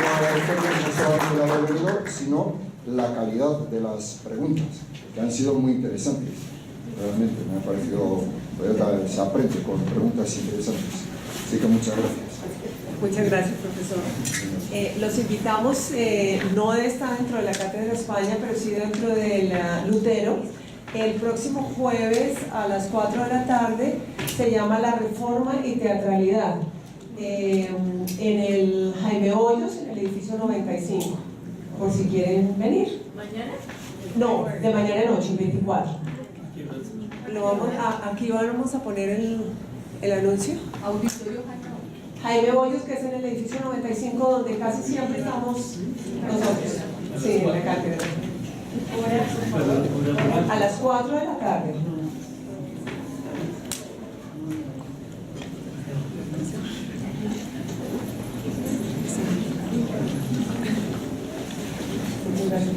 S2: no solamente la verdad, sino la calidad de las preguntas, que han sido muy interesantes. Realmente me ha parecido, se aprende con preguntas interesantes. Así que muchas gracias.
S9: Muchas gracias, profesor. Los invitamos, no está dentro de la Cátedra España, pero sí dentro del Lutero. El próximo jueves a las 4 de la tarde se llama La Reforma y Teatralidad, en el Jaime Hoyos, en el edificio 95, por si quieren venir.
S4: ¿Mañana?
S9: No, de mañana en noche, 24. Aquí vamos a poner el anuncio.
S4: Auditorio
S9: Jaime Hoyos, que es en el edificio 95, donde casi siempre estamos nosotros. Sí, en la cátedra. A las 4 de la tarde.
S2: Gracias.